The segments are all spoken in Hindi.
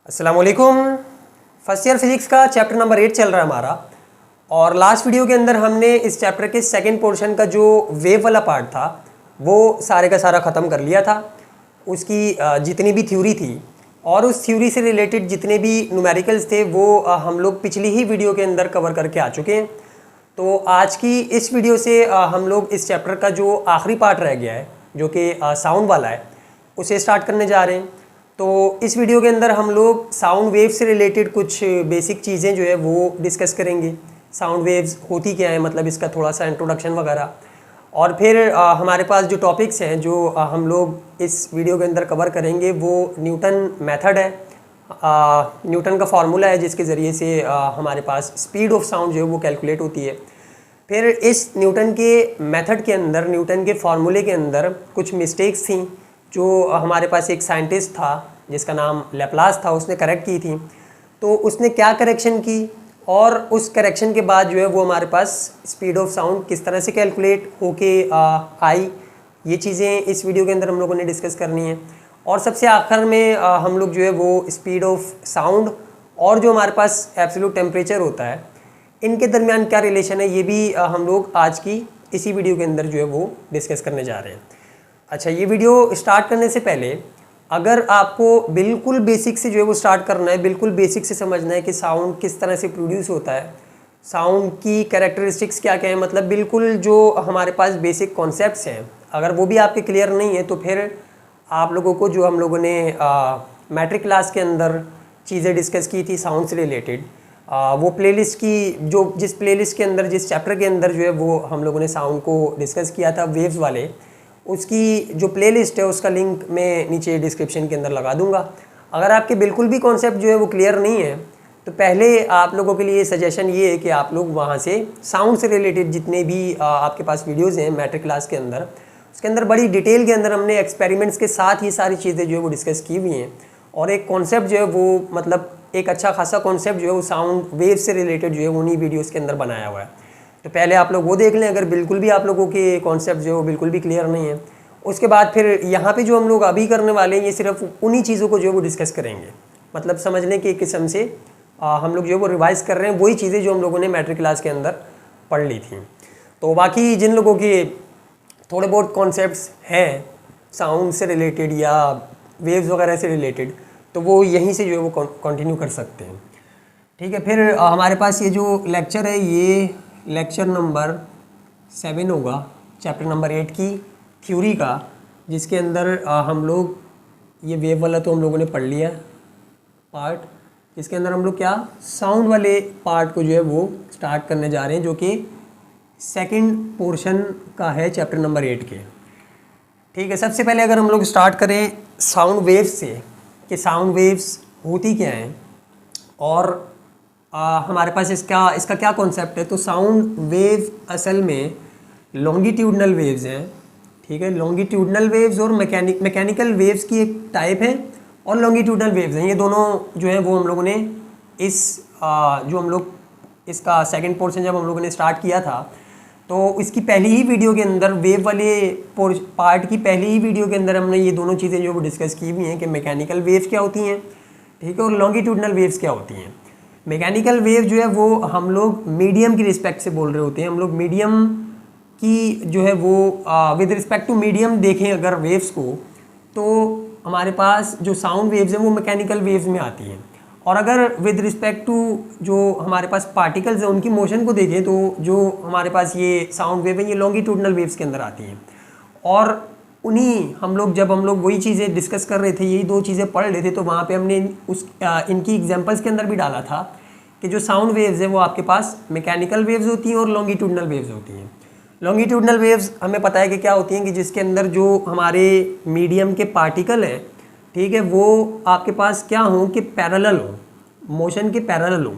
अस्सलाम वालेकुम। फर्स्ट ईयर फिजिक्स का चैप्टर नंबर 8 चल रहा है हमारा। और लास्ट वीडियो के अंदर हमने इस चैप्टर के सेकंड पोर्शन का जो वेव वाला पार्ट था वो सारे का सारा ख़त्म कर लिया था। उसकी जितनी भी थ्योरी थी और उस थ्योरी से रिलेटेड जितने भी न्यूमेरिकल्स थे वो हम लोग पिछली ही वीडियो के अंदर कवर करके आ चुके हैं। तो आज की इस वीडियो से हम लोग इस चैप्टर का जो आखिरी पार्ट रह गया है जो कि साउंड वाला है उसे स्टार्ट करने जा रहे हैं। तो इस वीडियो के अंदर हम लोग साउंड वेव से रिलेटेड कुछ बेसिक चीज़ें जो है वो डिस्कस करेंगे। साउंड वेव्स होती क्या है, मतलब इसका थोड़ा सा इंट्रोडक्शन वगैरह। और फिर हमारे पास जो टॉपिक्स हैं जो हम लोग इस वीडियो के अंदर कवर करेंगे वो न्यूटन मेथड है। न्यूटन का फार्मूला है जिसके ज़रिए से हमारे पास स्पीड ऑफ साउंड जो है वो कैलकुलेट होती है। फिर इस न्यूटन के मेथड के अंदर, न्यूटन के फार्मूले के अंदर कुछ मिस्टेक्स थी जो हमारे पास एक साइंटिस्ट था जिसका नाम लैप्लास था, उसने करेक्ट की थी। तो उसने क्या करेक्शन की और उस करेक्शन के बाद जो है वो हमारे पास स्पीड ऑफ साउंड किस तरह से कैलकुलेट होके आई, ये चीज़ें इस वीडियो के अंदर हम लोगों ने डिस्कस करनी है। और सबसे आखिर में हम लोग जो है वो स्पीड ऑफ साउंड और जो हमारे पास एब्सोल्यूट टेम्परेचर होता है इनके दरमियान क्या रिलेशन है ये भी हम लोग आज की इसी वीडियो के अंदर जो है वो डिस्कस करने जा रहे हैं। अच्छा, ये वीडियो स्टार्ट करने से पहले अगर आपको बिल्कुल बेसिक से जो है वो स्टार्ट करना है, बिल्कुल बेसिक से समझना है कि साउंड किस तरह से प्रोड्यूस होता है, साउंड की कैरेक्टरिस्टिक्स क्या क्या है, मतलब बिल्कुल जो हमारे पास बेसिक कॉन्सेप्ट्स हैं अगर वो भी आपके क्लियर नहीं है तो फिर आप लोगों को जो हम लोगों ने मैट्रिक क्लास के अंदर चीज़ें डिस्कस की थी साउंड से रिलेटेड, वो प्लेलिस्ट की जो जिस प्लेलिस्ट के अंदर जिस चैप्टर के अंदर जो है वो हम लोगों ने साउंड को डिस्कस किया था वेव्स वाले, उसकी जो प्लेलिस्ट है उसका लिंक मैं नीचे डिस्क्रिप्शन के अंदर लगा दूंगा। अगर आपके बिल्कुल भी कॉन्सेप्ट जो है वो क्लियर नहीं है तो पहले आप लोगों के लिए सजेशन ये है कि आप लोग वहाँ से साउंड से रिलेटेड जितने भी आपके पास वीडियोज़ हैं मैट्रिक क्लास के अंदर, उसके अंदर बड़ी डिटेल के अंदर हमने एक्सपेरिमेंट्स के साथ ये सारी चीज़ें जो है वो डिस्कस की हुई हैं। और एक कॉन्सेप्ट जो है वो मतलब एक अच्छा खासा कॉन्सेप्ट जो है वो साउंड वेव से रिलेटेड जो है उन्हीं वीडियोज़ के अंदर बनाया हुआ है। तो पहले आप लोग वो देख लें अगर बिल्कुल भी आप लोगों के कॉन्सेप्ट जो है वो बिल्कुल भी क्लियर नहीं है। उसके बाद फिर यहाँ पे जो हम लोग अभी करने वाले हैं ये सिर्फ उन्हीं चीज़ों को जो है वो डिस्कस करेंगे, मतलब समझने के किस्म से हम लोग जो है वो रिवाइज कर रहे हैं वही चीज़ें जो हम लोगों ने मैट्रिक क्लास के अंदर पढ़ ली थी। तो बाकी जिन लोगों के थोड़े बहुत कॉन्सेप्ट्स हैं साउंड से रिलेटेड या वेव्स वगैरह से रिलेटेड तो वो यहीं से जो है वो कंटिन्यू कर सकते हैं। ठीक है, फिर हमारे पास ये जो लेक्चर है ये लेक्चर नंबर 7 होगा चैप्टर नंबर 8 की थ्योरी का, जिसके अंदर हम लोग ये वेव वाला तो हम लोगों ने पढ़ लिया पार्ट, जिसके अंदर हम लोग क्या साउंड वाले पार्ट को जो है वो स्टार्ट करने जा रहे हैं जो कि सेकंड पोर्शन का है चैप्टर नंबर 8 के। ठीक है, सबसे पहले अगर हम लोग स्टार्ट करें साउंड वेव्स से कि साउंड वेव्स होती क्या हैं और हमारे पास इसका क्या कॉन्सेप्ट है। तो साउंड वेव असल में लॉन्गिट्यूडनल वेव्स हैं। ठीक है, लॉन्गिट्यूडनल वेव्स और मैकेनिकल वेव्स की एक टाइप है और लॉन्गिट्यूडनल वेव्स हैं, ये दोनों जो है वो हम लोगों ने जो हम लोग इसका सेकंड पोर्शन जब हम लोगों ने स्टार्ट किया था तो इसकी पहली ही वीडियो के अंदर वेव वाले पार्ट की पहली ही वीडियो के अंदर हमने ये दोनों चीज़ें जो वो डिस्कस की हुई हैं कि मैकेनिकल वेव्स क्या होती हैं, ठीक है, और लॉन्गिट्यूडनल वेव्स क्या होती हैं। मैकेनिकल वेव जो है वो हम लोग मीडियम की रिस्पेक्ट से बोल रहे होते हैं। हम लोग मीडियम की जो है वो विद रिस्पेक्ट टू मीडियम देखें अगर वेव्स को तो हमारे पास जो साउंड वेव्स हैं वो मैकेनिकल वेव्स में आती हैं। और अगर विद रिस्पेक्ट टू जो हमारे पास पार्टिकल्स हैं उनकी मोशन को देखें तो जो हमारे पास ये साउंड वेव है ये लॉन्गिट्यूडनल वेव्स के अंदर आती हैं। और उन्हीं हम लोग वही चीज़ें डिस्कस कर रहे थे, यही दो चीज़ें पढ़ रहे थे तो वहाँ पे हमने इनकी एग्जांपल्स के अंदर भी डाला था कि जो साउंड वेव्स हैं वो आपके पास मैकेनिकल वेव्स होती हैं और लॉन्गिट्यूडनल वेव्स होती हैं। लॉन्गिट्यूडनल वेव्स हमें पता है कि क्या होती हैं कि जिसके अंदर जो हमारे मीडियम के पार्टिकल हैं, ठीक है, वो आपके पास क्या हों कि पैरेलल हो, मोशन के पैरेलल हो।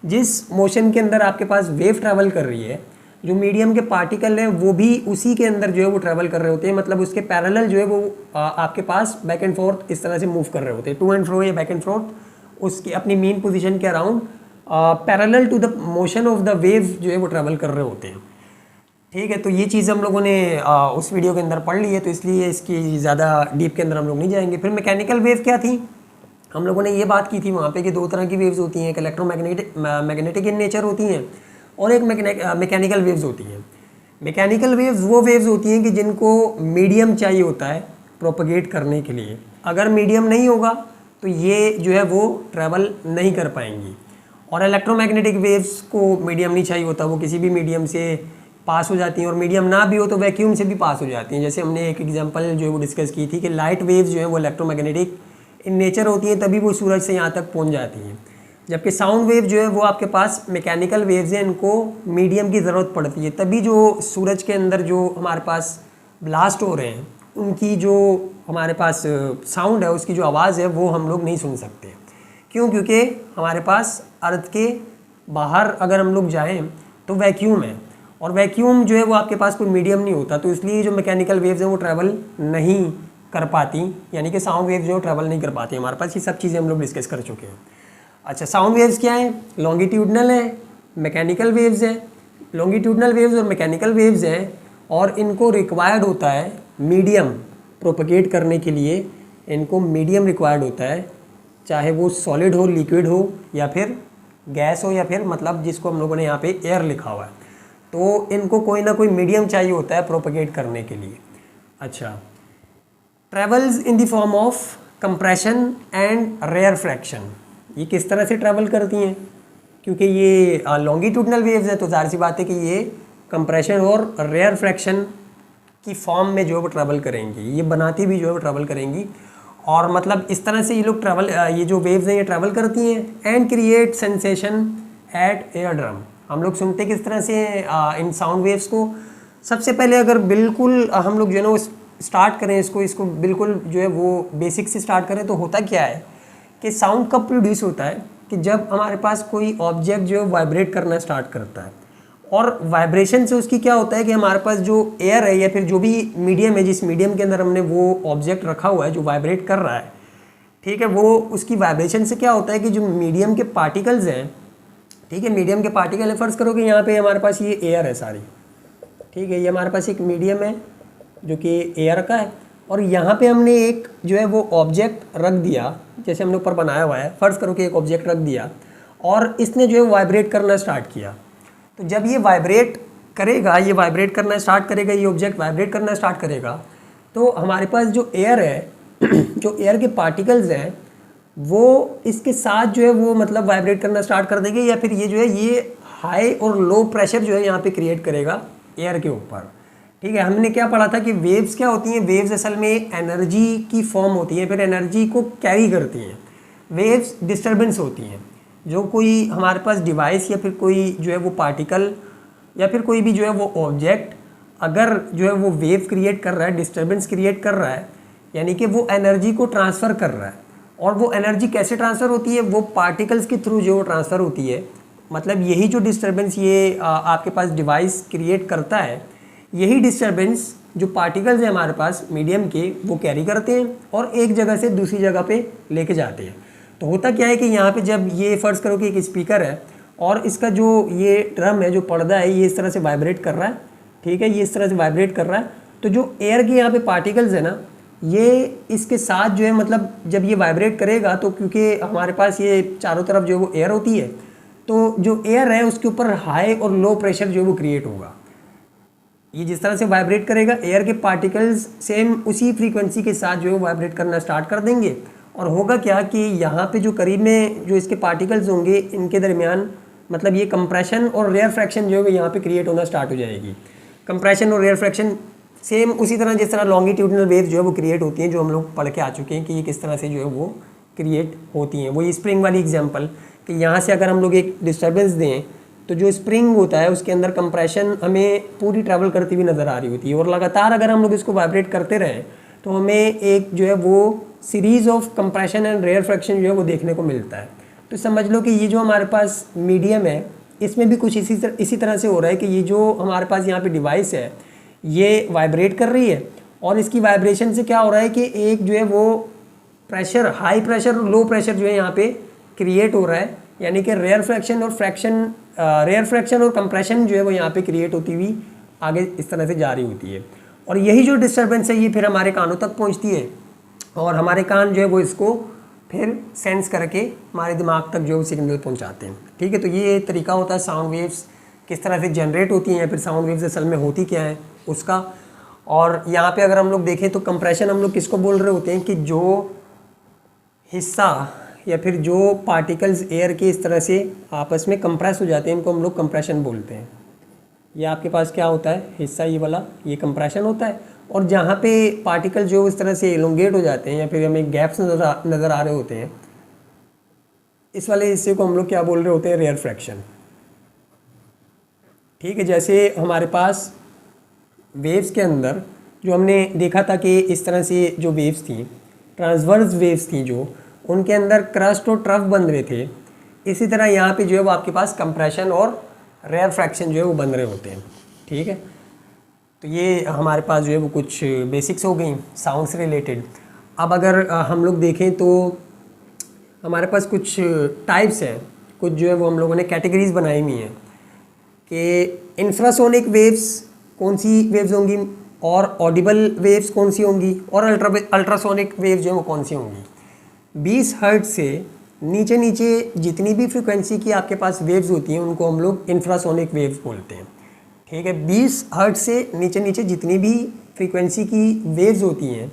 जिस मोशन के अंदर आपके पास वेव ट्रैवल कर रही है जो मीडियम के पार्टिकल हैं वो भी उसी के अंदर जो है वो ट्रैवल कर रहे होते हैं, मतलब उसके पैरेलल जो है वो आपके पास बैक एंड फोर्थ इस तरह से मूव कर रहे होते हैं, टू एंड फ्रो या बैक एंड फोर्थ उसकी अपनी मेन पोजीशन के around parallel to the motion of the wave जो है वो ट्रैवल कर रहे होते हैं। ठीक है, तो ये चीज़ हम लोगों ने उस वीडियो के अंदर पढ़ ली है तो इसलिए इसकी ज़्यादा डीप के अंदर हम लोग नहीं जाएंगे। फिर मैकेनिकल वेव क्या थी, हम लोगों ने ये बात की थी वहाँ पे कि दो तरह की वेव्स होती हैं, एक मैग्नेटिक इन नेचर होती हैं और एक मैकेनिकल वेव्स होती हैं। मैकेनिकल वेव्स वो वेव्स होती हैं कि जिनको मीडियम चाहिए होता है प्रोपगेट करने के लिए। अगर मीडियम नहीं होगा तो ये जो है वो ट्रैवल नहीं कर पाएंगी। और इलेक्ट्रोमैग्नेटिक वेव्स को मीडियम नहीं चाहिए होता, वो किसी भी मीडियम से पास हो जाती हैं, और मीडियम ना भी हो तो वैक्यूम से भी पास हो जाती हैं। जैसे हमने एक एग्जांपल जो है वो डिस्कस की थी कि लाइट वेव्स जो है वो इलेक्ट्रोमैग्नेटिक इन नेचर होती हैं, तभी वो सूरज से यहाँ तक पहुँच जाती हैं। जबकि साउंड वेव जो है वो आपके पास मैकेनिकल वेव्स हैं, इनको मीडियम की ज़रूरत पड़ती है, तभी जो सूरज के अंदर जो हमारे पास ब्लास्ट हो रहे हैं उनकी जो हमारे पास साउंड है, उसकी जो आवाज़ है वो हम लोग नहीं सुन सकते। क्यों? क्योंकि हमारे पास अर्थ के बाहर अगर हम लोग जाएं तो वैक्यूम है, और वैक्यूम जो है वो आपके पास कोई मीडियम नहीं होता, तो इसलिए जो मैकेनिकल वेव्स हैं वो ट्रैवल नहीं कर पाती, यानी कि साउंड वेव्स जो ट्रैवल नहीं कर पाती हमारे पास। ये सब चीज़ें हम लोग डिस्कस कर चुके हैं। अच्छा, साउंड वेव्स क्या है? लॉन्गिट्यूडनल है, मैकेनिकल वेव्स है। लॉन्गिट्यूडनल वेव्स और मैकेनिकल वेव्स हैं, और इनको रिक्वायर्ड होता है मीडियम प्रोपगेट करने के लिए। इनको मीडियम रिक्वायर्ड होता है, चाहे वो सॉलिड हो, लिक्विड हो, या फिर गैस हो, या फिर मतलब जिसको हम लोगों ने यहाँ पे एयर लिखा हुआ है, तो इनको कोई ना कोई मीडियम चाहिए होता है प्रोपगेट करने के लिए। अच्छा, travels in the form of compression and rarefaction. ये किस तरह से ट्रैवल करती हैं? क्योंकि ये लॉन्गिट्यूडनल वेव्स हैं, तो जाहिर सी बात है कि ये कंप्रेशन और रेयरफ्रैक्शन की फॉर्म में जो है वो ट्रैवल करेंगी। ये बनाती भी जो है वो ट्रैवल करेंगी, और मतलब इस तरह से ये लोग ट्रैवल, ये जो वेव्स हैं ये ट्रैवल करती हैं and create sensation at ear drum. हम लोग सुनते किस तरह से इन साउंड वेव्स को? सबसे पहले अगर बिल्कुल हम लोग जो है ना वो स्टार्ट करें इसको बिल्कुल जो है वो बेसिक से स्टार्ट करें, तो होता क्या है कि साउंड कब प्रोड्यूस होता है कि जब हमारे पास कोई ऑब्जेक्ट जो है वाइब्रेट करना स्टार्ट करता है, और वाइब्रेशन से उसकी क्या होता है कि हमारे पास जो एयर है या फिर जो भी मीडियम है, जिस मीडियम के अंदर हमने वो ऑब्जेक्ट रखा हुआ है जो वाइब्रेट कर रहा है, ठीक है, वो उसकी वाइब्रेशन से क्या होता है कि जो मीडियम के पार्टिकल्स हैं, ठीक है, मीडियम के पार्टिकल है, फर्ज करो कि यहाँ पे हमारे पास ये एयर है सारी, ठीक है, ये हमारे पास एक मीडियम है जो कि एयर का है, और यहाँ पे हमने एक जो है वो ऑब्जेक्ट रख दिया, जैसे हमने ऊपर बनाया हुआ है, फ़र्ज़ करो कि एक ऑब्जेक्ट रख दिया और इसने जो है वाइब्रेट करना स्टार्ट किया। तो जब ये वाइब्रेट करेगा, ये वाइब्रेट करना स्टार्ट करेगा, ये ऑब्जेक्ट वाइब्रेट करना स्टार्ट करेगा, तो हमारे पास जो एयर है जो एयर के पार्टिकल्स हैं वो इसके साथ जो है वो मतलब वाइब्रेट करना स्टार्ट कर देंगे, या फिर ये जो है ये हाई और लो प्रेशर जो है यहाँ पे क्रिएट करेगा एयर के ऊपर। ठीक है, हमने क्या पढ़ा था कि वेव्स क्या होती हैं? वेव्स असल में एनर्जी की फॉर्म होती है, फिर एनर्जी को कैरी करती हैं। वेव्स डिस्टर्बेंस होती हैं, जो कोई हमारे पास डिवाइस या फिर कोई जो है वो पार्टिकल या फिर कोई भी जो है वो ऑब्जेक्ट अगर जो है वो वेव क्रिएट कर रहा है, डिस्टर्बेंस क्रिएट कर रहा है, यानी कि वो एनर्जी को ट्रांसफ़र कर रहा है। और वो एनर्जी कैसे ट्रांसफ़र होती है? वो पार्टिकल्स के थ्रू जो ट्रांसफ़र होती है। मतलब यही जो डिस्टर्बेंस ये आपके पास डिवाइस क्रिएट करता है, यही डिस्टर्बेंस जो पार्टिकल्स हैं हमारे पास मीडियम के वो कैरी करते हैं और एक जगह से दूसरी जगह पे लेके जाते हैं। तो होता क्या है कि यहाँ पे जब ये फ़र्ज़ करो कि एक स्पीकर है और इसका जो ये ड्रम है, जो पर्दा है, ये इस तरह से वाइब्रेट कर रहा है, ठीक है, ये इस तरह से वाइब्रेट कर रहा है, तो जो एयर के यहाँ पे पार्टिकल्स है ना, ये इसके साथ जो है मतलब जब ये वाइब्रेट करेगा तो क्योंकि हमारे पास ये चारों तरफ जो है वो एयर होती है, तो जो एयर है उसके ऊपर हाई और लो प्रेशर जो है वो क्रिएट होगा। ये जिस तरह से वाइब्रेट करेगा, एयर के पार्टिकल्स सेम उसी फ्रीक्वेंसी के साथ जो है वाइब्रेट करना स्टार्ट कर देंगे। और होगा क्या कि यहाँ पे जो करीब में जो इसके पार्टिकल्स होंगे, इनके दरमियान मतलब ये कंप्रेशन और रेयर फ्रैक्शन जो है यहाँ पे क्रिएट होना स्टार्ट हो जाएगी। कंप्रेशन और रेयर फ्रैक्शन सेम उसी तरह जिस तरह लॉन्गिट्यूडनल वेव जो है वो क्रिएट होती हैं, जो हम लोग पढ़ के आ चुके हैं कि ये किस तरह से जो है वो क्रिएट होती हैं। वही स्प्रिंग वाली एग्जांपल कि यहाँ से अगर हम लोग एक डिस्टर्बेंस दें तो जो स्प्रिंग होता है उसके अंदर कंप्रेशन हमें पूरी ट्रैवल करती हुई नज़र आ रही होती है, और लगातार अगर हम लोग इसको वाइब्रेट करते रहें तो हमें एक जो है वो series of compression and rarefaction जो है वो देखने को मिलता है। तो समझ लो कि ये जो हमारे पास मीडियम है, इसमें भी कुछ इसी तरह से हो रहा है कि ये जो हमारे पास यहाँ पे डिवाइस है ये वाइब्रेट कर रही है, और इसकी वाइब्रेशन से क्या हो रहा है कि एक जो है वो प्रेशर, हाई प्रेशर और लो प्रेशर जो है यहाँ पे क्रिएट हो रहा है, यानी कि रेयर फ्रैक्शन और कंप्रेशन जो है वो यहाँ पे क्रिएट होती हुई आगे इस तरह से जारी होती है। और यही जो डिस्टर्बेंस है ये फिर हमारे कानों तक पहुँचती है, और हमारे कान जो है वो इसको फिर सेंस करके हमारे दिमाग तक जो सिग्नल पहुंचाते हैं। ठीक है, तो ये तरीका होता है साउंड वेव्स किस तरह से जनरेट होती हैं, फिर साउंड वेव्स असल में होती क्या है उसका। और यहाँ पे अगर हम लोग देखें तो कंप्रेशन हम लोग किसको बोल रहे होते हैं कि जो हिस्सा या फिर जो पार्टिकल्स एयर के इस तरह से आपस में कंप्रेस हो जाते हैं, इनको हम लोग कंप्रेशन बोलते हैं। ये आपके पास क्या होता है, हिस्सा ये वाला, ये कंप्रेशन होता है। और जहाँ पे पार्टिकल जो इस तरह से एलोंगेट हो जाते हैं या फिर हमें गैप्स नज़र आ रहे होते हैं, इस वाले हिस्से को हम लोग क्या बोल रहे होते हैं, रेयरफ्रैक्शन। ठीक है, जैसे हमारे पास वेव्स के अंदर जो हमने देखा था कि इस तरह से जो वेव्स थी, ट्रांसवर्स वेव्स थी, जो उनके अंदर क्रस्ट और ट्रफ बन रहे थे, इसी तरह यहाँ पे जो है वो आपके पास कंप्रेशन और रेयरफ्रैक्शन जो है वो बन रहे होते हैं। ठीक है, तो ये हमारे पास जो है वो कुछ बेसिक्स हो गई साउंड से रिलेटेड। अब अगर हम लोग देखें तो हमारे पास कुछ टाइप्स हैं, कुछ जो है वो हम लोगों ने कैटेगरीज बनाई हुई हैं कि इंफ्रासोनिक वेव्स कौन सी वेव्स होंगी, और ऑडिबल वेव्स कौन सी होंगी, और अल्ट्रासोनिक वेव्स जो है वो कौन सी होंगी। 20 हर्ट्ज से नीचे नीचे जितनी भी फ्रिक्वेंसी की आपके पास वेव्स होती हैं उनको हम लोग इंफ्रासोनिक वेव्स बोलते हैं। ठीक है, 20 हर्ट्ज से नीचे नीचे जितनी भी फ्रीक्वेंसी की वेव्स होती हैं,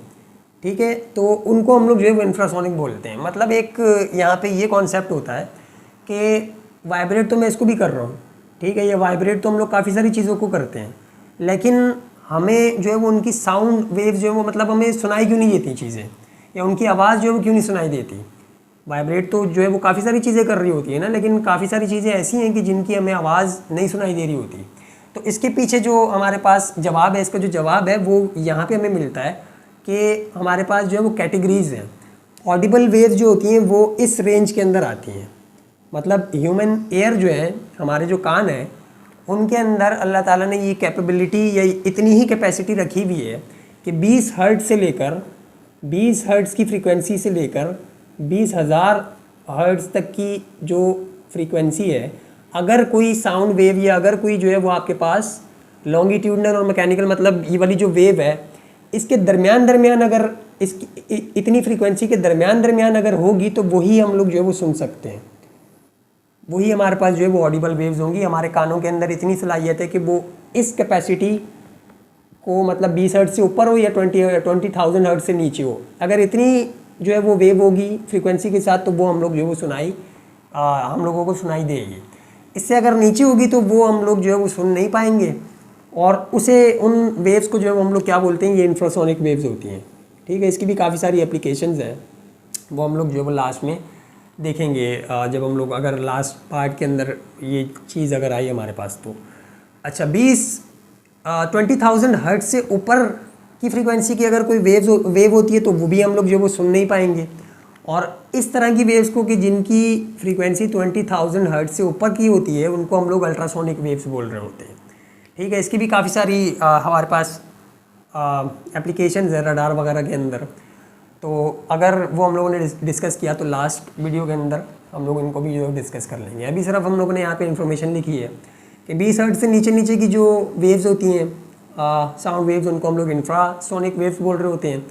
ठीक है, तो उनको हम लोग जो है वो इंफ्रासोनिक बोलते हैं। मतलब एक यहाँ पे ये कॉन्सेप्ट होता है कि वाइब्रेट तो मैं इसको भी कर रहा हूँ, ठीक है, ये वाइब्रेट तो हम लोग काफ़ी सारी चीज़ों को करते हैं, लेकिन हमें जो है वो उनकी साउंड वेव्स जो है वो मतलब हमें सुनाई क्यों नहीं देती चीज़ें, या उनकी आवाज़ जो है वो क्यों नहीं सुनाई देती। वाइब्रेट तो जो है वो काफ़ी सारी चीज़ें कर रही होती है ना, लेकिन काफ़ी सारी चीज़ें ऐसी हैं कि जिनकी हमें आवाज़ नहीं सुनाई दे रही होती। तो इसके पीछे जो हमारे पास जवाब है, इसका जो जवाब है वो यहाँ पे हमें मिलता है कि हमारे पास जो है वो कैटेगरीज हैं। ऑडिबल वेव्स जो होती हैं वो इस रेंज के अंदर आती हैं। मतलब ह्यूमन एयर जो है, हमारे जो कान हैं, उनके अंदर अल्लाह ताला ने ये कैपेबिलिटी या इतनी ही कैपेसिटी रखी हुई है कि 20 हर्ट्ज से लेकर 20 हर्ट्ज की फ्रीक्वेंसी से लेकर 20,000 हर्ट्ज तक की जो फ्रीक्वेंसी है, अगर कोई साउंड वेव या अगर कोई जो है वो आपके पास लॉन्गिट्यूडनल और मैकेनिकल, मतलब ये वाली जो वेव है, इसके दरमियान अगर इसकी इतनी फ्रीक्वेंसी के दरमियान अगर होगी तो वही हम लोग जो है वो सुन सकते हैं, वही हमारे पास जो है वो ऑडिबल वेव्स होंगी। हमारे कानों के अंदर इतनी सलाहियत है कि वो इस कैपेसिटी को, मतलब 20 हर्ट्ज से ऊपर हो या 20,000 हर्ट्ज से नीचे हो, अगर इतनी जो है वो वेव होगी फ्रीक्वेंसी के साथ, तो वो हम लोग जो है वो हम लोगों को सुनाई देगी। इससे अगर नीचे होगी तो वो हम लोग जो है वो सुन नहीं पाएंगे, और उन वेव्स को जो है वो हम लोग क्या बोलते हैं, ये इंफ्रासोनिक वेव्स होती हैं। ठीक है, इसकी भी काफ़ी सारी एप्लीकेशंस हैं, वो हम लोग जो है वो लास्ट में देखेंगे, जब हम लोग अगर लास्ट पार्ट के अंदर ये चीज़ अगर आई हमारे पास तो। अच्छा, 20,000 हर्ट्ज से ऊपर की फ्रीक्वेंसी की अगर कोई वेव होती है तो वो भी हम लोग जो वो सुन नहीं पाएंगे। और इस तरह की वेव्स को कि जिनकी फ्रीक्वेंसी 20,000 हर्ट्ज से ऊपर की होती है, उनको हम लोग अल्ट्रासोनिक वेव्स बोल रहे होते हैं। ठीक है, इसकी भी काफ़ी सारी हमारे पास एप्लीकेशंस है रडार वगैरह के अंदर। तो अगर वो हम लोगों ने डिस्कस किया तो लास्ट वीडियो के अंदर हम लोग इनको भी जो डिस्कस कर लेंगे। अभी सिर्फ हम लोगों ने यहाँ पे इन्फॉर्मेशन लिखी है कि 20 हर्ट्ज से नीचे की जो वेव्स होती हैं, साउंड वेव्स, उनको हम लोग इंफ्रासोनिक वेव्स बोल रहे होते हैं।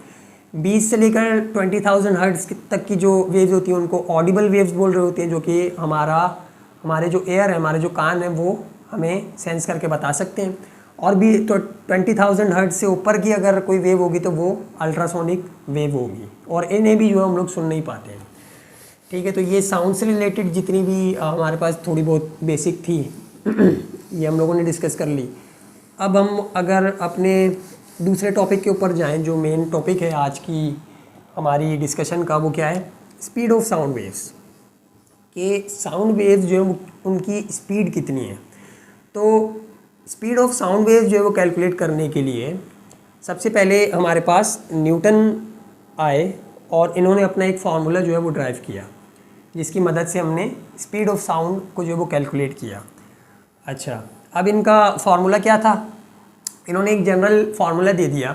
20 से लेकर 20,000 हर्ट्ज तक की जो वेव्स होती हैं उनको ऑडिबल वेव्स बोल रहे होते हैं, जो कि हमारे जो एयर है, हमारे जो कान है, वो हमें सेंस करके बता सकते हैं। और भी तो 20,000 हर्ट्ज से ऊपर की अगर कोई वेव होगी तो वो अल्ट्रासोनिक वेव होगी, और इन्हें भी जो है हम लोग सुन नहीं पाते हैं। ठीक है, तो ये साउंड से रिलेटेड जितनी भी हमारे पास थोड़ी बहुत बेसिक थी ये हम लोगों ने डिस्कस कर ली। अब हम अगर अपने दूसरे टॉपिक के ऊपर जाएं, जो मेन टॉपिक है आज की हमारी डिस्कशन का, वो क्या है, स्पीड ऑफ साउंड वेव्स। कि साउंड वेव्स जो है उनकी स्पीड कितनी है। तो स्पीड ऑफ साउंड वेव्स जो है वो कैलकुलेट करने के लिए सबसे पहले हमारे पास न्यूटन आए और इन्होंने अपना एक फार्मूला जो है वो ड्राइव किया, जिसकी मदद से हमने स्पीड ऑफ साउंड को जो है वो कैलकुलेट किया। अच्छा, अब इनका फार्मूला क्या था, इन्होंने एक जनरल फार्मूला दे दिया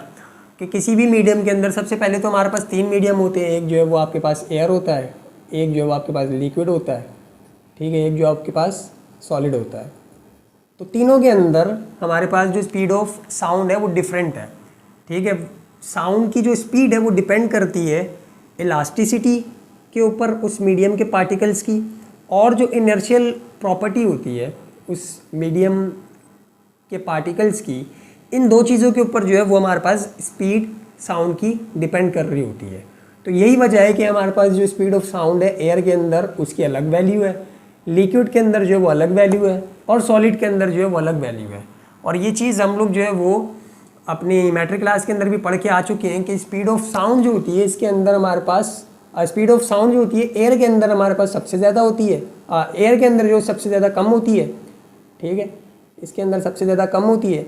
कि किसी भी मीडियम के अंदर सबसे पहले तो हमारे पास 3 मीडियम होते हैं। एक जो है वो आपके पास एयर होता है, एक जो है वो आपके पास लिक्विड होता है, ठीक है, एक जो आपके पास सॉलिड होता है। तो तीनों के अंदर हमारे पास जो स्पीड ऑफ साउंड है वो डिफरेंट है। ठीक है, साउंड की जो स्पीड है वो डिपेंड करती है इलास्टिसिटी के ऊपर उस मीडियम के पार्टिकल्स की, और जो इनर्शियल प्रॉपर्टी होती है उस मीडियम के पार्टिकल्स की, इन दो चीज़ों के ऊपर जो है वो हमारे पास स्पीड साउंड की डिपेंड कर रही होती है। तो यही वजह है कि हमारे पास जो स्पीड ऑफ साउंड है एयर के अंदर उसकी अलग वैल्यू है, लिक्विड के अंदर जो है वो अलग वैल्यू है, और सॉलिड के अंदर जो है वो अलग वैल्यू है। और ये चीज़ हम लोग जो है वो अपनी मैट्रिक क्लास के अंदर भी पढ़ के आ चुके हैं कि स्पीड ऑफ साउंड जो होती है इसके अंदर हमारे पास स्पीड ऑफ साउंड जो होती है एयर के अंदर हमारे पास सबसे ज़्यादा होती है, एयर के अंदर जो सबसे ज़्यादा कम होती है, ठीक है, इसके अंदर सबसे ज़्यादा कम होती है,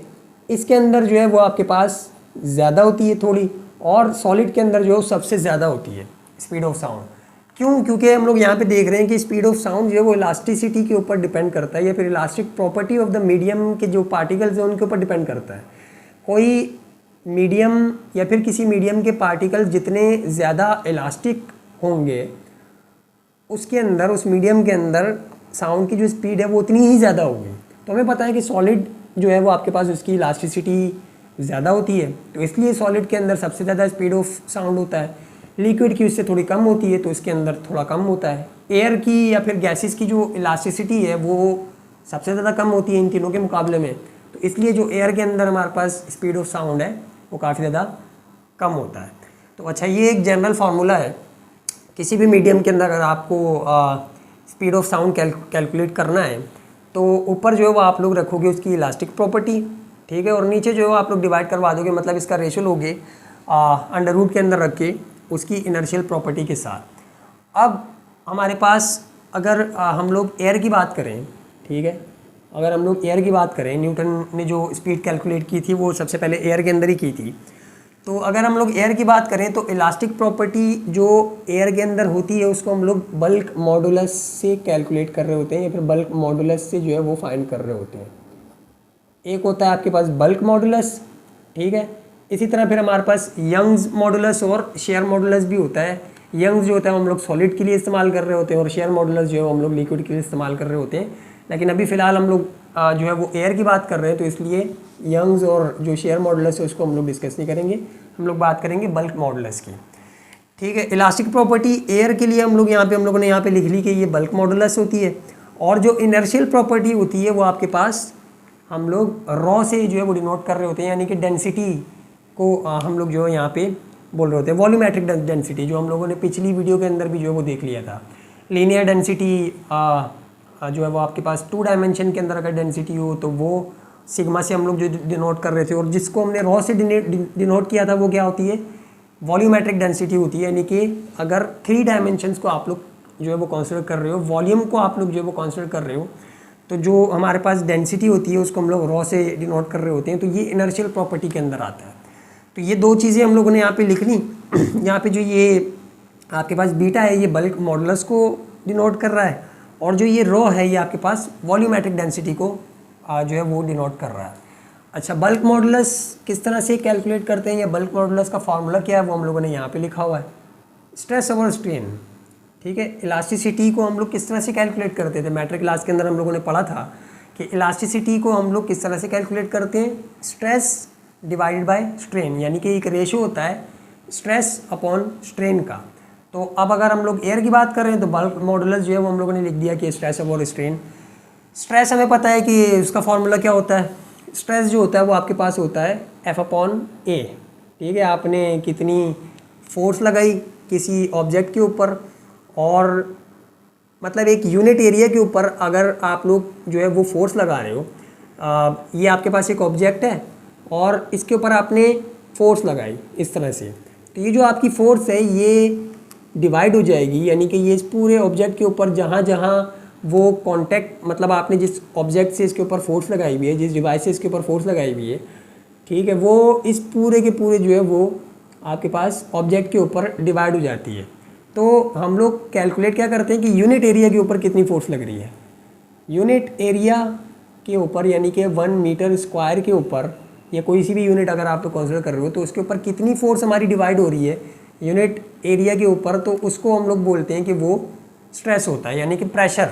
इसके अंदर जो है वो आपके पास ज़्यादा होती है थोड़ी, और सॉलिड के अंदर जो सबसे ज़्यादा होती है स्पीड ऑफ साउंड। क्यों? क्योंकि हम लोग यहाँ पे देख रहे हैं कि स्पीड ऑफ साउंड जो है वो इलास्टिसिटी के ऊपर डिपेंड करता है, या फिर elastic property of the medium के जो पार्टिकल्स हैं उनके ऊपर डिपेंड करता है। कोई मीडियम या फिर किसी मीडियम के पार्टिकल्स जितने ज़्यादा इलास्टिक होंगे उसके अंदर, उस मीडियम के अंदर साउंड की जो स्पीड है वो उतनी ही ज़्यादा होगी। तो हमें पता है कि सॉलिड जो है वो आपके पास उसकी इलास्टिसिटी ज़्यादा होती है, तो इसलिए सॉलिड के अंदर सबसे ज़्यादा स्पीड ऑफ साउंड होता है। लिक्विड की उससे थोड़ी कम होती है तो इसके अंदर थोड़ा कम होता है। एयर की या फिर गैसेस की जो इलास्टिसिटी है वो सबसे ज़्यादा कम होती है इन तीनों के मुकाबले में, तो इसलिए जो एयर के अंदर हमारे पास स्पीड ऑफ साउंड है वो काफ़ी ज़्यादा कम होता है। तो अच्छा, ये एक जनरल फार्मूला है। किसी भी मीडियम के अंदर अगर आपको स्पीड ऑफ साउंड कैलकुलेट करना है तो ऊपर जो है वो आप लोग रखोगे उसकी इलास्टिक प्रॉपर्टी, ठीक है, और नीचे जो है आप लोग डिवाइड करवा दोगे, मतलब इसका रेशो लोगे अंडर रूट के अंदर रख के उसकी इनर्शियल प्रॉपर्टी के साथ। अब हमारे पास अगर हम लोग एयर की बात करें, ठीक है, अगर हम लोग एयर की बात करें, न्यूटन ने जो स्पीड कैलकुलेट की थी वो सबसे पहले एयर के अंदर ही की थी। तो अगर हम लोग एयर की बात करें तो इलास्टिक प्रॉपर्टी जो एयर के अंदर होती है उसको हम लोग बल्क मॉडुलस से कैलकुलेट कर रहे होते हैं, या फिर बल्क मॉडुलस से जो है वो फाइंड कर रहे होते हैं। एक होता है आपके पास बल्क मॉडुलस, ठीक है, इसी तरह फिर हमारे पास यंग्स मॉडुलस और शेयर मॉडुलस भी होता है। यंग्स जो होता है वो हम लोग सॉलिड के लिए इस्तेमाल कर रहे होते हैं, और शेयर मॉडुलस जो है हम लोग लिक्विड के लिए इस्तेमाल कर रहे होते हैं। लेकिन अभी फ़िलहाल हम लोग जो है वो एयर की बात कर रहे हैं, तो इसलिए यंग्स और जो शेयर मॉडुलस है उसको हम लोग डिस्कस नहीं करेंगे, हम लोग बात करेंगे बल्क मॉडुलस की, ठीक है। इलास्टिक प्रॉपर्टी एयर के लिए हम लोगों ने यहाँ पे लिख ली कि ये बल्क मॉडुलस होती है, और जो इनर्शियल प्रॉपर्टी होती है वो आपके पास हम लोग रॉ से जो है वो डिनोट कर रहे होते हैं, यानी कि डेंसिटी को हम लोग जो है यहाँ पे बोल रहे होते हैं वॉल्यूमेट्रिक डेंसिटी, जो हम लोगों ने पिछली वीडियो के अंदर भी जो है वो देख लिया था। लीनियर डेंसिटी जो है वो आपके पास 2 डायमेंशन के अंदर अगर डेंसिटी हो तो वो सिग्मा से हम लोग जो डिनोट कर रहे थे, और जिसको हमने रॉ से डिनोट किया था वो क्या होती है, वॉल्यूमेट्रिक डेंसिटी होती है। यानी कि अगर 3 डायमेंशंस को आप लोग जो है वो कंसिडर कर रहे हो, वॉल्यूम को आप लोग जो है वो कंसिडर कर रहे हो, तो जो हमारे पास डेंसिटी होती है उसको हम लोग रॉ से डिनोट कर रहे होते हैं, तो ये इनर्शियल प्रॉपर्टी के अंदर आता है। तो ये 2 चीज़ें हम लोगों ने यहाँ पे लिख ली। यहाँ पे जो ये आपके पास बीटा है ये बल्क मॉडुलस को डिनोट कर रहा है, और जो ये रॉ है ये आपके पास वॉल्यूमेट्रिक डेंसिटी को जो है वो डिनोट कर रहा है। अच्छा, बल्क मॉडुलस किस तरह से कैलकुलेट करते हैं, या बल्क मॉडुलस का फार्मूला क्या है वो हम लोगों ने यहाँ पे लिखा हुआ है, स्ट्रेस ओवर स्ट्रेन, ठीक है। इलास्टिसिटी को हम लोग किस तरह से कैलकुलेट करते थे, मैट्रिक क्लास के अंदर हम लोगों ने पढ़ा था कि इलास्टिसिटी को हम लोग किस तरह से कैलकुलेट करते हैं, स्ट्रेस डिवाइडेड बाय स्ट्रेन, यानी कि एक रेशो होता है स्ट्रेस अपॉन स्ट्रेन का। तो अब अगर हम लोग एयर की बात कर रहे हैं तो बल्क मॉडुलस जो है वो हम लोगों ने लिख दिया कि स्ट्रेस अपॉन स्ट्रेन। स्ट्रेस हमें पता है कि उसका फॉर्मूला क्या होता है, स्ट्रेस जो होता है वो आपके पास होता है F/A, ठीक है। आपने कितनी फोर्स लगाई किसी ऑब्जेक्ट के ऊपर, और मतलब एक यूनिट एरिया के ऊपर अगर आप लोग जो है वो फोर्स लगा रहे हो, ये आपके पास एक ऑब्जेक्ट है और इसके ऊपर आपने फोर्स लगाई इस तरह से, तो ये जो आपकी फोर्स है ये डिवाइड हो जाएगी, यानी कि ये इस पूरे ऑब्जेक्ट के ऊपर जहाँ जहाँ वो कांटेक्ट, मतलब आपने जिस ऑब्जेक्ट से इसके ऊपर फोर्स लगाई हुई है, जिस डिवाइस से इसके ऊपर फोर्स लगाई हुई है, ठीक है, वो इस पूरे के पूरे जो है वो आपके पास ऑब्जेक्ट के ऊपर डिवाइड हो जाती है। तो हम लोग कैलकुलेट क्या करते हैं कि यूनिट एरिया के ऊपर कितनी फोर्स लग रही है, यूनिट एरिया के ऊपर, यानी कि 1 मीटर स्क्वायर के ऊपर, या कोई सी भी यूनिट अगर आप लोग कंसिडर कर रहे हो तो उसके ऊपर कितनी फोर्स हमारी डिवाइड हो रही है यूनिट एरिया के ऊपर, तो उसको हम लोग बोलते हैं कि वो स्ट्रेस होता है, यानी कि प्रेशर।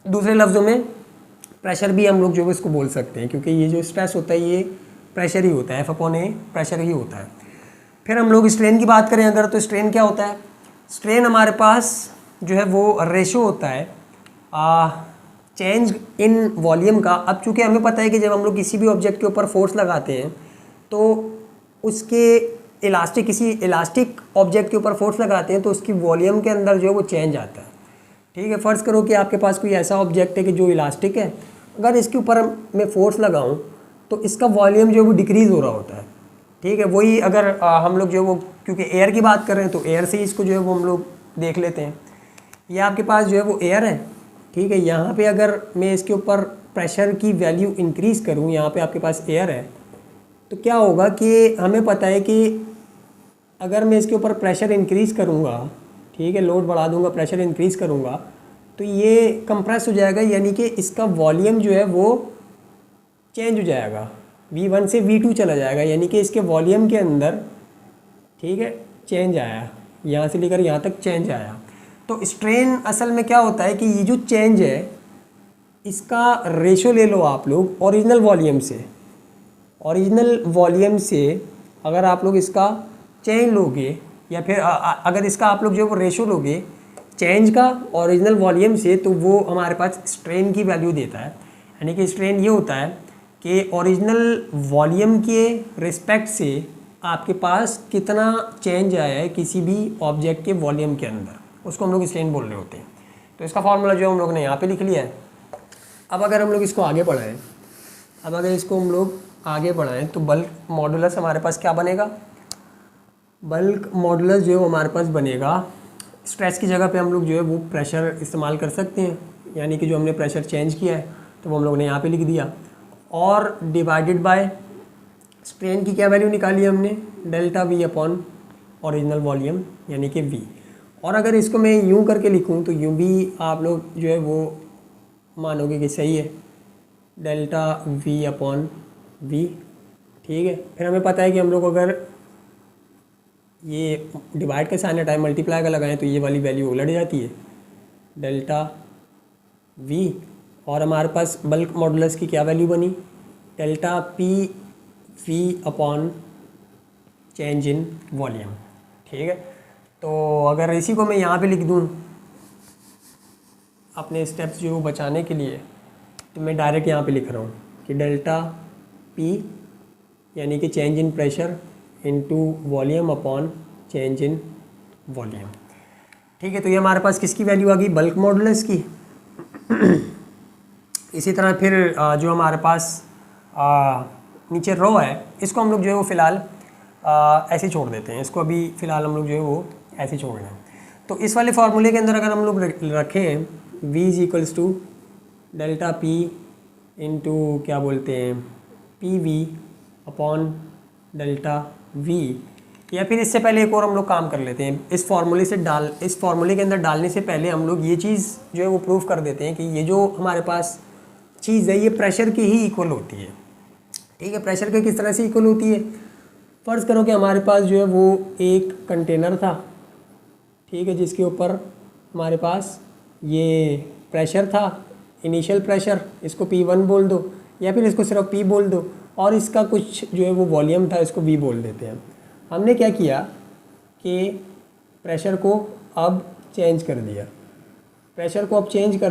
दूसरे लफ्ज़ों में प्रेशर भी हम लोग जो है इसको बोल सकते हैं, क्योंकि ये जो स्ट्रेस होता है ये प्रेशर ही होता है, F/A प्रेशर ही होता है। फिर हम लोग स्ट्रेन की बात करें अगर, तो स्ट्रेन क्या होता है, स्ट्रेन हमारे पास जो है वो रेशो होता है चेंज इन वॉल्यूम का। अब चूँकि हमें पता है कि जब हम लोग किसी भी ऑब्जेक्ट के ऊपर फोर्स लगाते हैं तो उसके किसी इलास्टिक ऑब्जेक्ट के ऊपर फोर्स लगाते हैं तो उसकी वॉल्यूम के अंदर जो है वो चेंज आता है। ठीक है, फ़र्ज़ करो कि आपके पास कोई ऐसा ऑब्जेक्ट है कि जो इलास्टिक है, अगर इसके ऊपर मैं फोर्स लगाऊं तो इसका वॉल्यूम जो है वो डिक्रीज़ हो रहा होता है। ठीक है, वही अगर हम लोग जो है वो क्योंकि एयर की बात कर रहे हैं तो एयर से ही इसको जो है वो हम लोग देख लेते हैं। ये आपके पास जो है वो एयर है। ठीक है, यहाँ पे अगर मैं इसके ऊपर प्रेशर की वैल्यू इंक्रीज़ करूँ, यहाँ पे आपके पास एयर है, तो क्या होगा कि हमें पता है कि अगर मैं इसके ऊपर प्रेशर इंक्रीज़ करूँगा, ठीक है, लोड बढ़ा दूँगा, प्रेशर इंक्रीज़ करूँगा, तो ये कंप्रेस हो जाएगा, यानी कि इसका वॉल्यूम जो है वो चेंज हो जाएगा, V1 से V2 चला जाएगा, यानी कि इसके वॉल्यूम के अंदर, ठीक है, चेंज आया, यहाँ से लेकर यहाँ तक चेंज आया। तो स्ट्रेन असल में क्या होता है कि ये जो चेंज है इसका रेशो ले लो आप लोग ओरिजिनल वॉल्यूम से। ओरिजिनल वॉल्यूम से अगर आप लोग इसका चेंज लोगे या फिर अगर इसका आप लोग जो वो रेशो लोगे चेंज का ओरिजिनल वॉल्यूम से, तो वो हमारे पास स्ट्रेन की वैल्यू देता है। यानी कि स्ट्रेन ये होता है कि ओरिजिनल वॉल्यूम के रिस्पेक्ट से आपके पास कितना चेंज आया है किसी भी ऑब्जेक्ट के वॉल्यूम के अंदर, उसको हम लोग स्ट्रेन बोल रहे होते हैं। तो इसका फॉर्मूला जो हम लोग ने यहाँ पे लिख लिया है। अब अगर हम लोग इसको आगे बढ़ाएं, तो बल्क मॉडुलस हमारे पास क्या बनेगा? बल्क मॉडुलस जो हमारे पास बनेगा, स्ट्रेस की जगह पे हम लोग जो है वो प्रेशर इस्तेमाल कर सकते हैं, यानी कि जो हमने प्रेशर चेंज किया है तो वो हम लोग ने यहाँ पे लिख दिया, और डिवाइडेड बाय स्ट्रेन की क्या वैल्यू निकाली हमने? Delta V upon original volume यानी कि V। और अगर इसको मैं यूँ करके लिखूँ तो यूँ भी आप लोग जो है वो मानोगे कि सही है, डेल्टा V अपॉन V। ठीक है, फिर हमें पता है कि हम लोग अगर ये डिवाइड का साइन टाइम मल्टीप्लाई का लगाएं तो ये वाली वैल्यू उलट जाती है, डेल्टा V। और हमारे पास बल्क मॉडुलस की क्या वैल्यू बनी? Delta PV upon change in volume. ठीक है, तो अगर इसी को मैं यहाँ पे लिख दूँ अपने स्टेप्स जो बचाने के लिए, तो मैं डायरेक्ट यहाँ पे लिख रहा हूँ कि डेल्टा P यानी कि change in pressure into volume upon change in volume. ठीक है, तो ये हमारे पास किसकी वैल्यू आ गई? बल्क मॉडुलस की। इसी तरह फिर जो हमारे पास नीचे रो है, इसको हम लोग जो है वो फ़िलहाल ऐसे छोड़ देते हैं, इसको अभी फ़िलहाल हम लोग जो है वो ऐसे छोड़ रहे हैं। तो इस वाले फार्मूले के अंदर अगर हम लोग रखें V is equals to delta P into क्या बोलते हैं PV अपॉन डेल्टा V, या फिर इससे पहले एक और हम लोग काम कर लेते हैं, इस फार्मूले के अंदर डालने से पहले हम लोग ये चीज़ जो है वो प्रूव कर देते हैं कि ये जो हमारे पास चीज़ है ये प्रेशर की ही इक्वल होती है। ठीक है, प्रेशर के किस तरह से इक्वल होती है? फ़र्ज़ करो कि हमारे पास जो है वो एक कंटेनर था, ठीक है, जिसके ऊपर हमारे पास ये प्रेशर था, इनिशियल प्रेशर, इसको P1 बोल दो या फिर इसको सिर्फ P बोल दो, और इसका कुछ जो है वो वॉल्यूम था, इसको V बोल देते हैं। हमने क्या किया कि प्रेशर को अब चेंज कर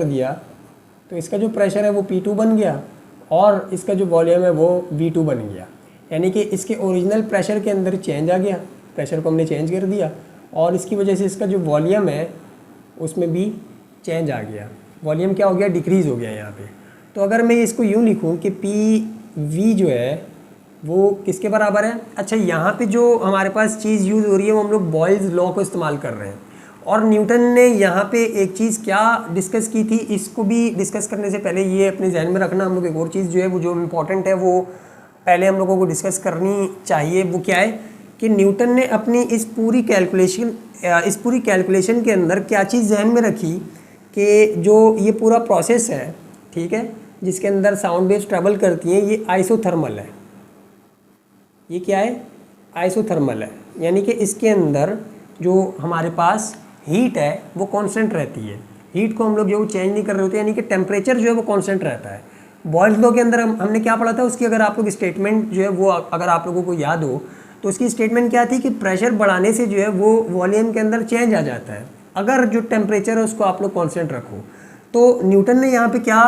दिया, तो इसका जो प्रेशर है वो P2 बन गया और इसका जो वॉल्यूम है वो V2 बन गया, यानी कि इसके ओरिजिनल प्रेशर के अंदर चेंज आ गया, प्रेशर को हमने चेंज कर दिया और इसकी वजह से इसका जो वॉल्यूम है उसमें भी चेंज आ गया, वॉल्यूम क्या हो गया? डिक्रीज़ हो गया यहाँ पे। तो अगर मैं इसको यूँ लिखूँ कि PV जो है वो किसके बराबर है? अच्छा, यहाँ पे जो हमारे पास चीज़ यूज़ हो रही है वो हम लोग बॉयल्स लॉ को इस्तेमाल कर रहे हैं, और न्यूटन ने यहाँ पे एक चीज़ क्या डिस्कस की थी, इसको भी डिस्कस करने से पहले ये अपने जहन में रखना, हम लोग एक और चीज़ जो है वो जो इम्पोर्टेंट है वो पहले हम लोगों को डिस्कस करनी चाहिए। वो क्या है कि न्यूटन ने अपनी इस पूरी कैलकुलेशन के अंदर क्या चीज़ जहन में रखी कि जो ये पूरा प्रोसेस है, ठीक है, जिसके अंदर साउंड वेव्स ट्रैवल करती हैं, ये आइसोथर्मल है। ये क्या है? आइसोथर्मल है, यानी कि इसके अंदर जो हमारे पास हीट है वो कांस्टेंट रहती है, हीट को हम लोग जो चेंज नहीं कर रहे होते, यानी कि टेम्परेचर जो है वो कांस्टेंट रहता है। बॉयल्स लॉ के अंदर हमने क्या पढ़ा था, उसकी अगर आप लोग स्टेटमेंट जो है वो अगर आप लोगों को याद हो तो उसकी स्टेटमेंट क्या थी कि प्रेशर बढ़ाने से जो है वो वॉल्यूम के अंदर चेंज आ जाता है अगर जो टेम्परेचर है उसको आप लोग कांस्टेंट रखो। तो न्यूटन ने यहाँ पे क्या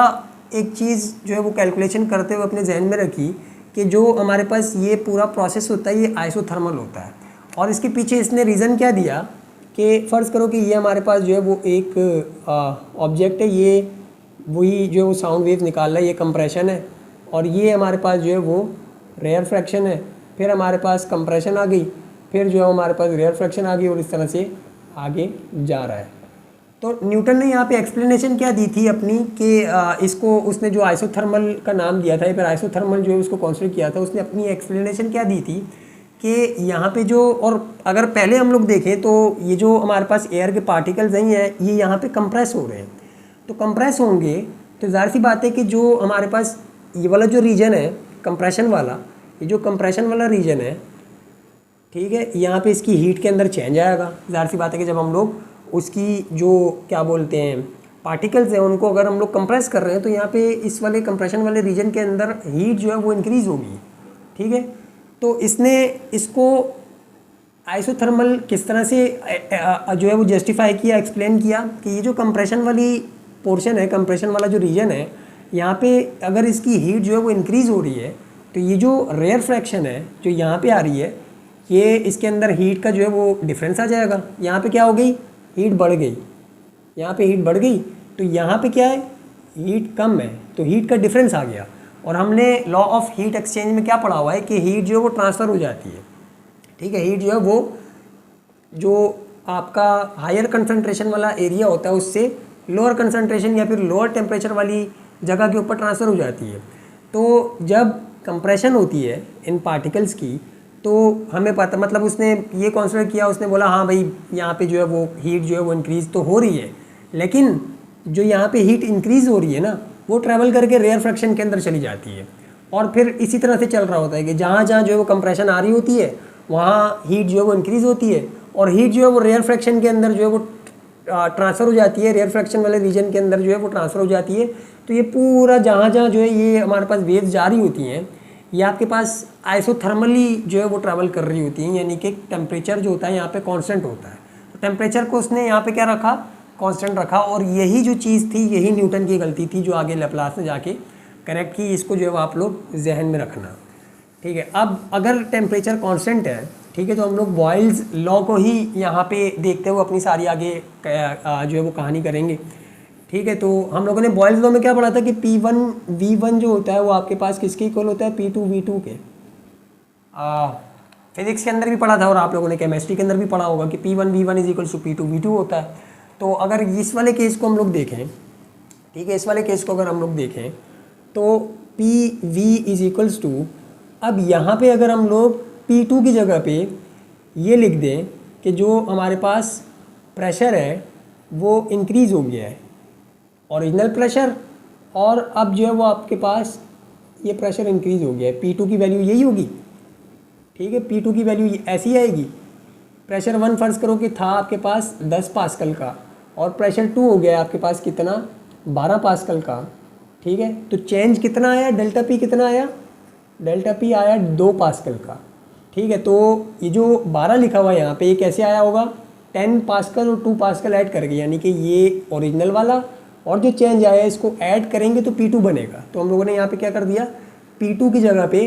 एक चीज़ जो है वो कैलकुलेशन करते हुए अपने जहन में रखी कि जो हमारे पास ये पूरा प्रोसेस होता है ये आइसोथर्मल होता है। और इसके पीछे इसने रीज़न क्या दिया कि फ़र्ज़ करो कि ये हमारे पास जो है वो एक ऑब्जेक्ट है, ये वही जो है वो साउंड वेव निकाल रहा है, ये कंप्रेशन है, और ये हमारे पास जो है वो रेयर फ्रैक्शन है। फिर हमारे पास कंप्रेशन आ गई, फिर जो है हमारे पास रेयर फ्रैक्शन आ गई और इस तरह से आगे जा रहा है। तो न्यूटन ने यहाँ पे एक्सप्लेनेशन क्या दी थी अपनी कि इसको उसने जो आइसोथर्मल का नाम दिया था या फिर आइसोथर्मल जो है उसको कंसीडर किया था, उसने अपनी एक्सप्लेनेशन क्या दी थी कि यहाँ पे जो, और अगर पहले हम लोग देखें तो ये जो हमारे पास एयर के पार्टिकल्स नहीं हैं ये यहाँ पे कंप्रेस हो रहे हैं। तो कंप्रेस होंगे तो जाहिर सी बात है कि जो हमारे पास ये वाला जो रीजन है कंप्रेशन वाला, ये जो कंप्रेशन वाला रीजन है, ठीक है, यहाँ पे इसकी हीट के अंदर चेंज आएगा। जाहिर सी बात है कि जब हम लोग उसकी जो क्या बोलते हैं पार्टिकल्स हैं उनको अगर हम लोग कंप्रेस कर रहे हैं तो यहाँ पे इस वाले कंप्रेशन वाले रीजन के अंदर हीट जो है वो इंक्रीज़ होगी। ठीक है, तो इसने इसको आइसोथर्मल किस तरह से जो है वो जस्टिफाई किया, एक्सप्लेन किया कि ये जो कंप्रेशन वाली पोर्शन है, कंप्रेशन वाला जो रीजन है, यहाँ पे अगर इसकी हीट जो है वो इंक्रीज़ हो रही है तो ये जो रेयर फ्रैक्शन है जो यहाँ पे आ रही है, ये इसके अंदर हीट का जो है वो डिफरेंस आ जाएगा। यहाँ पे क्या हो गई, हीट बढ़ गई, यहाँ पे हीट बढ़ गई, तो यहाँ पे क्या है, हीट कम है, तो हीट का डिफरेंस आ गया। और हमने लॉ ऑफ हीट एक्सचेंज में क्या पढ़ा हुआ है कि हीट जो है वो ट्रांसफ़र हो जाती है। ठीक है, हीट जो है वो जो आपका हायर कंसंट्रेशन वाला एरिया होता है उससे लोअर कंसंट्रेशन या फिर लोअर टेम्परेचर वाली जगह के ऊपर ट्रांसफ़र हो जाती है। तो जब कंप्रेशन होती है इन पार्टिकल्स की तो हमें पता, मतलब उसने ये कंसीडर किया, उसने बोला हाँ भाई यहाँ पे जो है वो हीट जो है वो इंक्रीज़ तो हो रही है, लेकिन जो यहाँ पे हीट इंक्रीज़ हो रही है ना वो ट्रैवल करके रेयर फ्रैक्शन के अंदर चली जाती है। और फिर इसी तरह से चल रहा होता है कि जहाँ जहाँ जो है वो कंप्रेशन आ रही होती है वहाँ हीट जो है वो इंक्रीज़ होती है और हीट जो है वो रेयर फ्रैक्शन के अंदर जो है वो ट्रांसफ़र हो जाती है, रेयर फ्रैक्शन वाले रीजन के अंदर जो है वो ट्रांसफ़र हो जाती है। तो ये पूरा जहाँ जहाँ जो है ये हमारे पास वेव्स जा रही होती हैं ये आपके पास आइसोथर्मली जो है वो ट्रैवल कर रही होती हैं, यानी कि टेम्परेचर जो होता है यहाँ पे कांस्टेंट होता है। तो टेम्परेचर को उसने यहाँ पे क्या रखा, कांस्टेंट रखा। और यही जो चीज़ थी यही न्यूटन की गलती थी जो आगे लैप्लास ने जाके करेक्ट की। इसको जो है आप लोग जहन में रखना। ठीक है, अब अगर टेम्परेचर कांस्टेंट है, ठीक है, तो हम लोग बॉयल्स लॉ को ही यहाँ पे देखते हुए अपनी सारी आगे जो है वो कहानी करेंगे। ठीक है, तो हम लोगों ने बॉयल्स लॉ में क्या पढ़ा था कि P1 V1 जो होता है वो आपके पास किसके इक्वल होता है, P2 V2 के। फिजिक्स के अंदर भी पढ़ा था और आप लोगों ने केमिस्ट्री के अंदर भी पढ़ा होगा कि P1 V1 is equal to P2 V2 होता है। तो अगर इस वाले केस को हम लोग देखें, ठीक है, इस वाले केस को अगर हम लोग देखें तो PV इज इक्वल्स टू, अब यहाँ पे अगर हम लोग P2 की जगह पे ये लिख दें कि जो हमारे पास प्रेशर है वो इंक्रीज़ हो गया है, ओरिजिनल प्रेशर, और अब जो है वो आपके पास ये प्रेशर इंक्रीज़ हो गया है, P2 की वैल्यू यही होगी। ठीक है, P2 की वैल्यू ऐसी ही आएगी। प्रेशर 1 फर्ज करो कि था आपके पास 10 पास्कल का और प्रेशर 2 हो गया आपके पास कितना, 12 पास्कल का। ठीक है, तो चेंज कितना आया, डेल्टा P कितना आया, डेल्टा P आया 2 पास्कल का। ठीक है, तो ये जो 12 लिखा हुआ है यहाँ पे ये कैसे आया होगा, 10 पास्कल और 2 पास्कल ऐड करके, यानी कि ये ओरिजिनल वाला और जो चेंज आया इसको ऐड करेंगे तो P2 बनेगा। तो हम लोगों ने यहाँ पे क्या कर दिया, P2 की जगह पे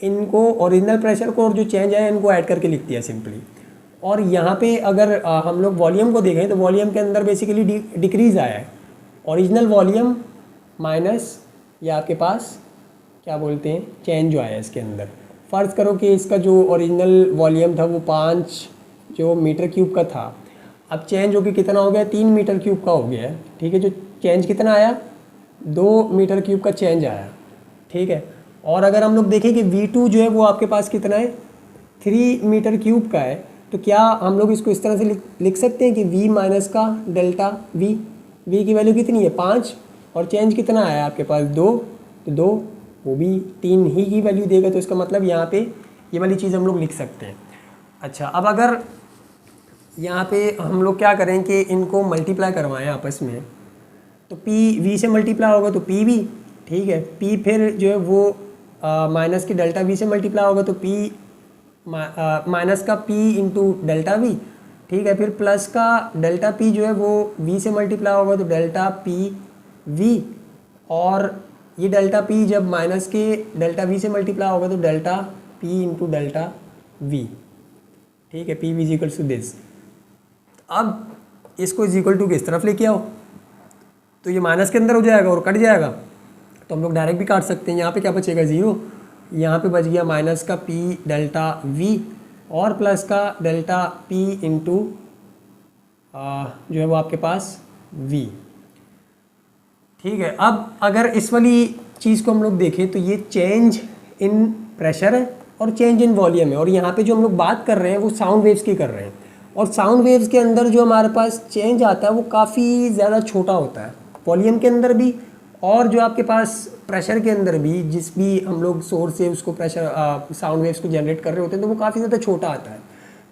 इनको ओरिजिनल प्रेशर को और जो चेंज आया इनको ऐड करके लिख दिया सिंपली। और यहाँ पे अगर हम लोग वॉल्यूम को देखें तो वॉल्यूम के अंदर बेसिकली डिक्रीज़ आया है, ओरिजिनल वॉल्यूम माइनस या आपके पास क्या बोलते हैं चेंज जो आया है इसके अंदर। फ़र्ज़ करो कि इसका जो ओरिजिनल वॉल्यूम था वो 5 जो मीटर क्यूब का था, अब चेंज होकर कितना हो गया, 3 मीटर क्यूब का हो गया है। ठीक है, जो चेंज कितना आया, 2 मीटर क्यूब का चेंज आया। ठीक है, और अगर हम लोग देखें कि V2 जो है वो आपके पास कितना है, 3 मीटर क्यूब का है, तो क्या हम लोग इसको इस तरह से लिख सकते हैं कि V माइनस का डेल्टा V, V की वैल्यू कितनी है 5 और चेंज कितना आया आपके पास 2, तो 2 वो भी 3 ही की वैल्यू देगा। तो इसका मतलब यहाँ पे ये वाली चीज़ हम लोग लिख सकते हैं। अच्छा, अब अगर यहाँ पे हम लोग क्या करें कि इनको मल्टीप्लाई करवाएं आपस में, तो P V से मल्टीप्लाई होगा तो P V, ठीक है, P फिर जो है वो माइनस के डेल्टा V से मल्टीप्लाई होगा तो P माइनस का p इंटू डेल्टा वी, ठीक है, फिर प्लस का डेल्टा p जो है वो v से मल्टीप्लाई होगा तो डेल्टा p v, और ये डेल्टा p जब माइनस के डेल्टा v से मल्टीप्लाई होगा तो delta p into delta v, ठीक है, p v is equal to this. अब इसको इज इक्वल टू किस तरफ लेके आओ तो ये माइनस के अंदर हो जाएगा और कट जाएगा, तो हम लोग डायरेक्ट भी काट सकते हैं। यहाँ पे क्या बचेगा 0, यहाँ पे बच गया माइनस का p डेल्टा v और प्लस का डेल्टा p इंटू जो है वो आपके पास v, ठीक है। अब अगर इस वाली चीज़ को हम लोग देखें तो ये चेंज इन प्रेशर है और चेंज इन वॉल्यूम है, और यहाँ पे जो हम लोग बात कर रहे हैं वो साउंड वेव्स की कर रहे हैं, और साउंड वेव्स के अंदर जो हमारे पास चेंज आता है वो काफ़ी ज़्यादा छोटा होता है, वॉल्यूम के अंदर भी और जो आपके पास प्रेशर के अंदर भी, जिस भी हम लोग सोर्स से उसको प्रेशर साउंड वेव्स को जनरेट कर रहे होते हैं तो वो काफ़ी ज़्यादा छोटा आता है।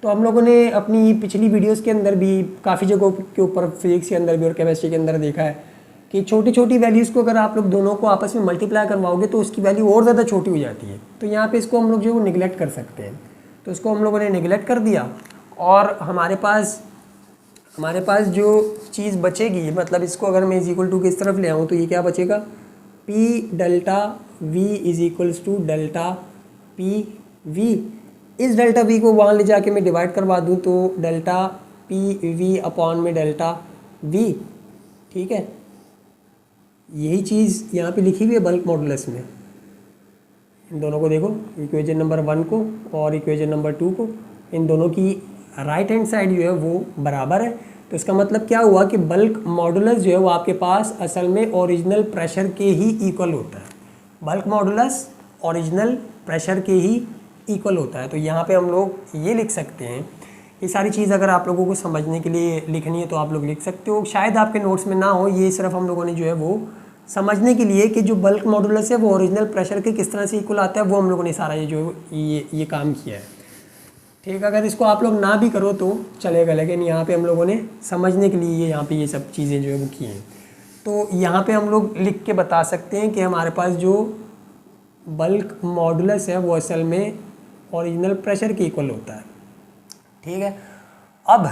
तो हम लोगों ने अपनी पिछली वीडियोस के अंदर भी काफ़ी जगहों के ऊपर फिजिक्स के अंदर भी और केमिस्ट्री के अंदर देखा है कि छोटी छोटी वैल्यूज़ को अगर आप लोग दोनों को आपस में मल्टीप्लाई करवाओगे तो उसकी वैल्यू और ज़्यादा छोटी हो जाती है। तो यहाँ पे इसको हम लोग जो है वो निगलेक्ट कर सकते हैं, तो इसको हम लोगों ने निगलेक्ट कर दिया और हमारे पास जो चीज़ बचेगी, मतलब इसको अगर मैं इज इक्वल टू किस तरफ ले आऊँ तो ये क्या बचेगा, p delta v is equals to delta p v। इस डेल्टा v को वहाँ ले जाके मैं डिवाइड करवा दूँ तो डेल्टा p v अपॉन में डेल्टा v, ठीक है। यही चीज़ यहाँ पे लिखी हुई है बल्क मॉडुलस में। इन दोनों को देखो, इक्वेशन नंबर 1 को और इक्वेशन नंबर 2 को, इन दोनों की राइट हैंड साइड जो है वो बराबर है। तो इसका मतलब क्या हुआ कि बल्क मॉडुलस जो है वो आपके पास असल में ओरिजिनल प्रेशर के ही इक्वल होता है। बल्क मॉडुलस ओरिजिनल प्रेशर के ही इक्वल होता है। तो यहाँ पे हम लोग ये लिख सकते हैं, ये सारी चीज़ अगर आप लोगों को समझने के लिए लिखनी है तो आप लोग लिख सकते हो, शायद आपके नोट्स में ना हो, ये सिर्फ हम लोगों ने जो है वो समझने के लिए कि जो बल्क मॉडुलस है वो ओरिजिनल प्रेशर के किस तरह से इक्वल आता है, वो हम लोगों ने सारा ये जो ये काम किया है, ठीक है। अगर इसको आप लोग ना भी करो तो चलेगा, लेकिन यहाँ पे हम लोगों ने समझने के लिए यहाँ पे ये सब चीज़ें जो है वो की हैं। तो यहाँ पे हम लोग लिख के बता सकते हैं कि हमारे पास जो बल्क मॉडुलस है वो असल में ओरिजिनल प्रेशर के इक्वल होता है, ठीक है। अब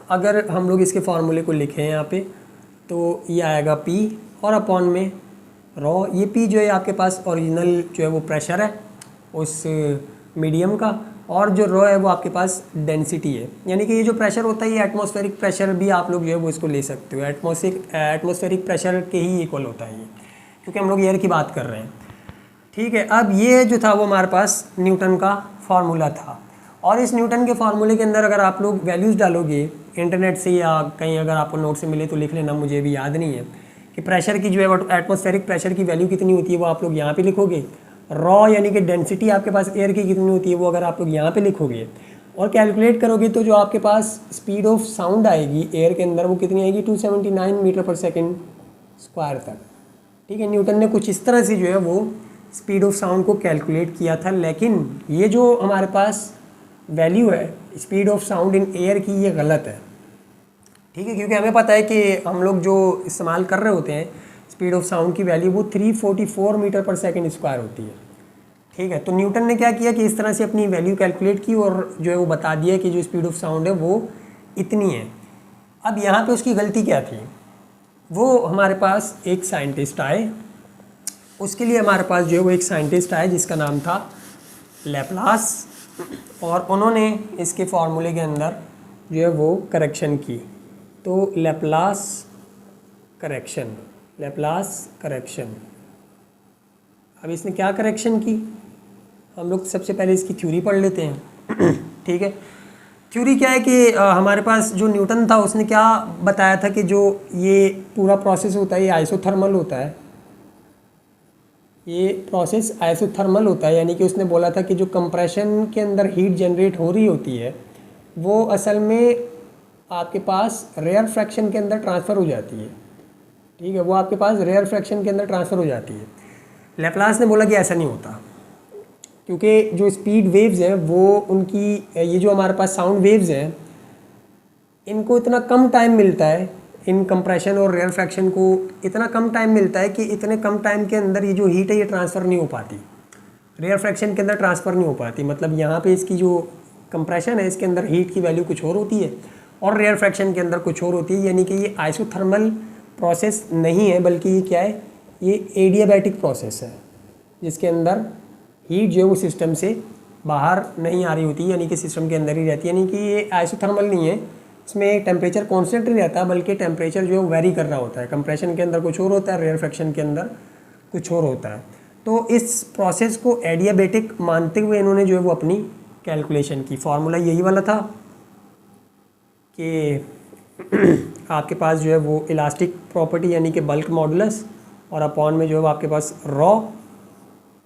अगर हम लोग इसके फार्मूले को लिखें यहाँ पे तो ये आएगा P और अपॉन में रॉ, ये P जो है आपके पास ओरिजिनल जो है वो प्रेशर है उस मीडियम का, और जो रॉ है वो आपके पास डेंसिटी है, यानी कि ये जो प्रेशर होता है ये एटमॉस्फेरिक प्रेशर भी आप लोग जो है वो इसको ले सकते हो, एटमॉस्फेरिक प्रेशर के ही इक्वल होता है ये, क्योंकि हम लोग एयर की बात कर रहे हैं, ठीक है। अब ये जो था वो हमारे पास न्यूटन का फार्मूला था, और इस न्यूटन के फार्मूले के अंदर अगर आप लोग वैल्यूज़ डालोगे इंटरनेट से या कहीं अगर आपको नोट से मिले तो लिख लेना, मुझे भी याद नहीं है कि प्रेशर की जो है वो एटमॉस्फेरिक प्रेशर की वैल्यू कितनी होती है वो आप लोग यहाँ पे लिखोगे, रॉ यानी कि डेंसिटी आपके पास एयर की कितनी होती है वो अगर आप लोग यहाँ पे लिखोगे और कैलकुलेट करोगे तो जो आपके पास स्पीड ऑफ साउंड आएगी एयर के अंदर वो कितनी आएगी, 279 मीटर पर सेकेंड स्क्वायर तक, ठीक है। न्यूटन ने कुछ इस तरह से जो है वो स्पीड ऑफ साउंड को कैलकुलेट किया था, लेकिन ये जो हमारे पास वैल्यू है speed of sound in air की ये गलत है, ठीक है, क्योंकि हमें पता है कि हम लोग जो इस्तेमाल कर रहे होते हैं स्पीड ऑफ साउंड की वैल्यू वो 344 मीटर पर सेकेंड स्क्वायर होती है, ठीक है। तो न्यूटन ने क्या किया कि इस तरह से अपनी वैल्यू कैलकुलेट की और जो है वो बता दिया कि जो स्पीड ऑफ साउंड है वो इतनी है। अब यहाँ पे उसकी गलती क्या थी, वो हमारे पास एक साइंटिस्ट आए, उसके लिए हमारे पास जो है वो एक साइंटिस्ट आए जिसका नाम था लैप्लास, और उन्होंने इसके फार्मूले के अंदर जो है वो करेक्शन की, तो लैप्लास करेक्शन। अब इसने क्या करेक्शन की, हम लोग सबसे पहले इसकी थ्योरी पढ़ लेते हैं ठीक है। थ्योरी क्या है कि हमारे पास जो न्यूटन था उसने क्या बताया था कि जो ये पूरा प्रोसेस होता है ये आइसोथर्मल होता है, ये प्रोसेस आइसोथर्मल होता है, यानी कि उसने बोला था कि जो कंप्रेशन के अंदर हीट जनरेट हो रही होती है वो असल में आपके पास रेयर फ्रैक्शन के अंदर ट्रांसफ़र हो जाती है, ठीक है, वो आपके पास रेयर फ्रैक्शन के अंदर ट्रांसफ़र हो जाती है। लैप्लास ने बोला कि ऐसा नहीं होता, क्योंकि जो स्पीड वेव्स हैं वो उनकी ये जो हमारे पास साउंड वेव्स हैं इनको इतना कम टाइम मिलता है, इन कंप्रेशन और रेयर फ्रैक्शन को इतना कम टाइम मिलता है कि इतने कम टाइम के अंदर ये जो हीट है ये ट्रांसफ़र नहीं हो पाती। रेयर फ्रैक्शन के अंदर ट्रांसफ़र नहीं हो पाती, मतलब यहाँ पे इसकी जो कंप्रेशन है इसके अंदर हीट की वैल्यू कुछ और होती है और रेयर फ्रैक्शन के अंदर कुछ और होती है, यानी कि ये आइसोथर्मल प्रोसेस नहीं है बल्कि ये क्या है, ये एडियाबैटिक प्रोसेस है जिसके अंदर हीट जो है वो सिस्टम से बाहर नहीं आ रही होती, यानी कि सिस्टम के अंदर ही रहती है, यानी कि ये आइसोथर्मल नहीं है, इसमें टेम्परेचर कॉन्स्टेंट नहीं रहता बल्कि टेम्परेचर जो है वेरी कर रहा होता है। कंप्रेशन के अंदर कुछ और होता है, रेयर फ्रैक्शन के अंदर कुछ और होता है। तो इस प्रोसेस को एडियाबैटिक मानते हुए इन्होंने जो है वो अपनी कैलकुलेशन की। फार्मूला यही वाला था कि आपके पास जो है वो इलास्टिक प्रॉपर्टी यानी कि बल्क मॉडुलस और अपॉन में जो है आपके पास रॉ,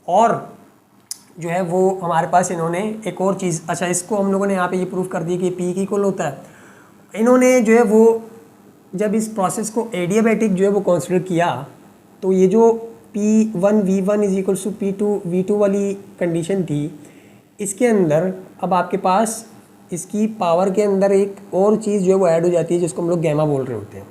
और जो है वो हमारे पास इन्होंने एक और चीज़, अच्छा इसको हम लोगों ने यहाँ पे ये प्रूफ कर दिया कि पी की इक्वल होता है। इन्होंने जो है वो जब इस प्रोसेस को एडियाबैटिक जो है वो कंसीडर किया तो ये जो P1 V1 is equals to P2 V2 वाली कंडीशन थी, इसके अंदर अब आपके पास इसकी पावर के अंदर एक और चीज़ जो है वो ऐड हो जाती है जिसको हम लोग गैमा बोल रहे होते हैं।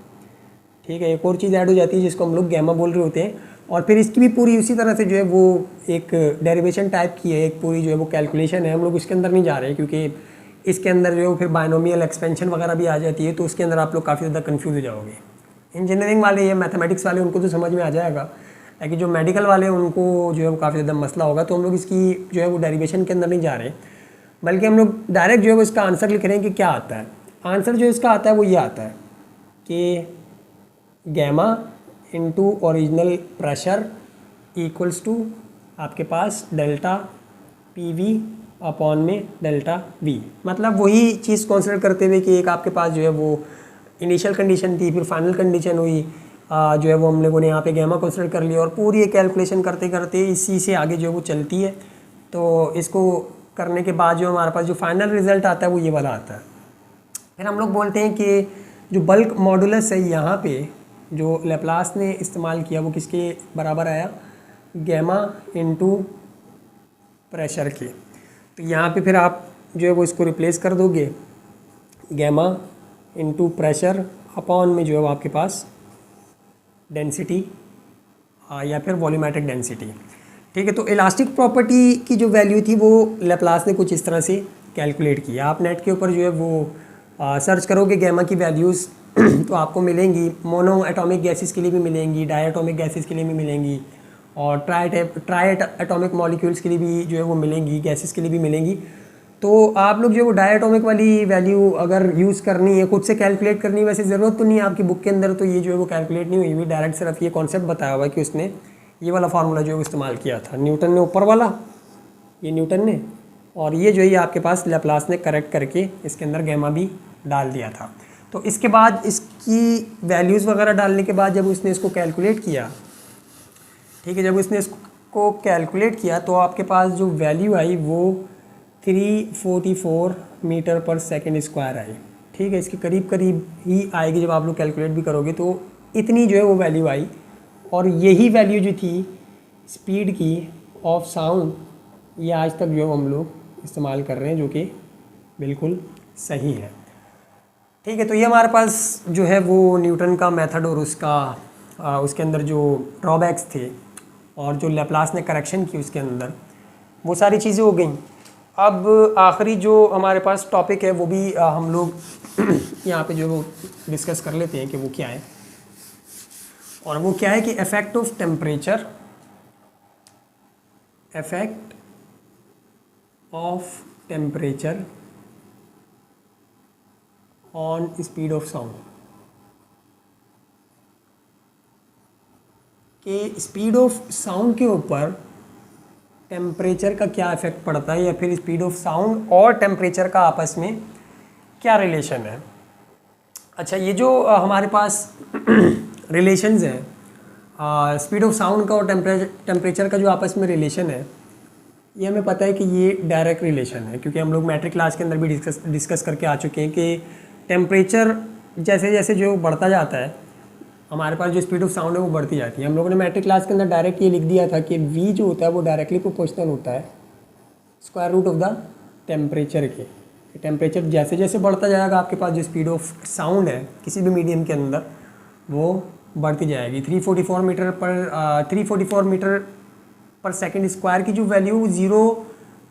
ठीक है, एक और चीज़ ऐड हो जाती है जिसको हम लोग गैमा बोल रहे होते हैं, और फिर इसकी भी पूरी उसी तरह से जो है वो एक डेरिवेशन टाइप की है, एक पूरी जो है वो कैलकुलेशन है। हम लोग इसके अंदर नहीं जा रहे क्योंकि इसके अंदर जो है फिर बायनोमियल एक्सपेंशन वगैरह भी आ जाती है, तो उसके अंदर आप लोग काफ़ी ज़्यादा कन्फ्यूज हो जाओगे। इंजीनियरिंग वाले या मैथमेटिक्स वाले उनको तो समझ में आ जाएगा, लेकिन जो मेडिकल वाले उनको जो है वो काफ़ी ज़्यादा मसला होगा। तो हम लोग इसकी जो है वो डेरिवेशन के अंदर नहीं जा रहे, बल्कि हम लोग डायरेक्ट जो है वो इसका आंसर लिख रहे हैं कि क्या आता है। आंसर जो इसका आता है वो ये आता है कि gamma into original pressure equals to आपके पास डेल्टा PV अपॉन में डेल्टा V। मतलब वही चीज़ कंसीडर करते हुए कि एक आपके पास जो है वो इनिशियल कंडीशन थी, फिर फाइनल कंडीशन हुई, जो है वो हम लोगों ने यहाँ पे गैमा कंसीडर कर लिया, और पूरी एक कैलकुलेशन करते करते इसी से आगे जो है वो चलती है। तो इसको करने के बाद जो हमारे पास जो फाइनल रिजल्ट आता है वो ये वाला आता है। फिर हम लोग बोलते हैं कि जो बल्क मॉडुलस है यहाँ पे जो लैप्लास ने इस्तेमाल किया वो किसके बराबर आया, गैमा इनटू प्रेशर के। तो यहाँ पे फिर आप जो है वो इसको रिप्लेस कर दोगे, गैमा इनटू प्रेशर अपॉन में जो है वो आपके पास डेंसिटी या फिर वॉल्यूमेट्रिक डेंसिटी। ठीक है, तो इलास्टिक प्रॉपर्टी की जो वैल्यू थी वो लैप्लास ने कुछ इस तरह से कैलकुलेट किया। आप नेट के ऊपर जो है वो सर्च करोगे गैमा की वैल्यूज़ तो आपको मिलेंगी, मोनो एटॉमिक गैसेस के लिए भी मिलेंगी, डाई एटॉमिक गैसेस के लिए भी मिलेंगी, और ट्राई एटॉमिक मॉलिक्यूल्स के लिए भी जो है वो मिलेंगी, गैसेस के लिए भी मिलेंगी। तो आप लोग जो वो डाई एटॉमिक वाली वैल्यू अगर यूज़ करनी है, खुद से कैलकुलेट करनी है, वैसे ज़रूरत तो नहीं है आपकी बुक के अंदर, तो ये जो है वो कैलकुलेट नहीं हुई हुई, डायरेक्ट सिर्फ ये कॉन्सेप्ट बताया हुआ है कि उसने ये वाला फार्मूला जो है वो इस्तेमाल किया था। न्यूटन ने ऊपर वाला, ये न्यूटन ने, और ये जो है आपके पास लैप्लास ने करेक्ट करके इसके अंदर गैमा भी डाल दिया था। तो इसके बाद इसकी वैल्यूज़ वगैरह डालने के बाद जब उसने इसको कैलकुलेट किया, ठीक है, जब उसने इसको कैलकुलेट किया तो आपके पास जो वैल्यू आई वो 344 मीटर पर सेकेंड स्क्वायर आई। ठीक है, इसके करीब करीब ही आएगी जब आप लोग कैलकुलेट भी करोगे, तो इतनी जो है वो वैल्यू आई। और यही वैल्यू जो थी स्पीड की ऑफ साउंड, ये आज तक जो हम लोग इस्तेमाल कर रहे हैं, जो कि बिल्कुल सही है। ठीक है, तो ये हमारे पास जो है वो न्यूटन का मेथड और उसके अंदर जो ड्रॉबैक्स थे और जो लैप्लास ने करेक्शन की उसके अंदर, वो सारी चीज़ें हो गई। अब आखिरी जो हमारे पास टॉपिक है वो भी हम लोग यहाँ पे जो वो डिस्कस कर लेते हैं कि वो क्या है, और वो क्या है कि effect of temperature, effect of temperature on speed of sound, कि स्पीड ऑफ साउंड के ऊपर टेम्परेचर का क्या इफेक्ट पड़ता है, या फिर स्पीड ऑफ साउंड और टेम्परेचर का आपस में क्या रिलेशन है। अच्छा, ये जो हमारे पास रिलेशंस हैं स्पीड ऑफ साउंड का और टेम्परेचर का जो आपस में रिलेशन है, ये हमें पता है कि ये डायरेक्ट रिलेशन है, क्योंकि हम लोग मैट्रिक क्लास के अंदर भी डिस्कस करके आ चुके हैं कि टेम्परेचर जैसे जैसे जो बढ़ता जाता है हमारे पास जो स्पीड ऑफ साउंड है वो बढ़ती जाती है। हम लोगों ने मैट्रिक क्लास के अंदर डायरेक्ट ये लिख दिया था कि V जो होता है वो डायरेक्टली प्रोपोर्शनल होता है square root of the temperature के। टेम्परेचर जैसे जैसे बढ़ता जाएगा आपके पास जो स्पीड ऑफ साउंड है किसी भी मीडियम के अंदर वो बढ़ती जाएगी। 344 मीटर पर सेकंड स्क्वायर की जो वैल्यू 0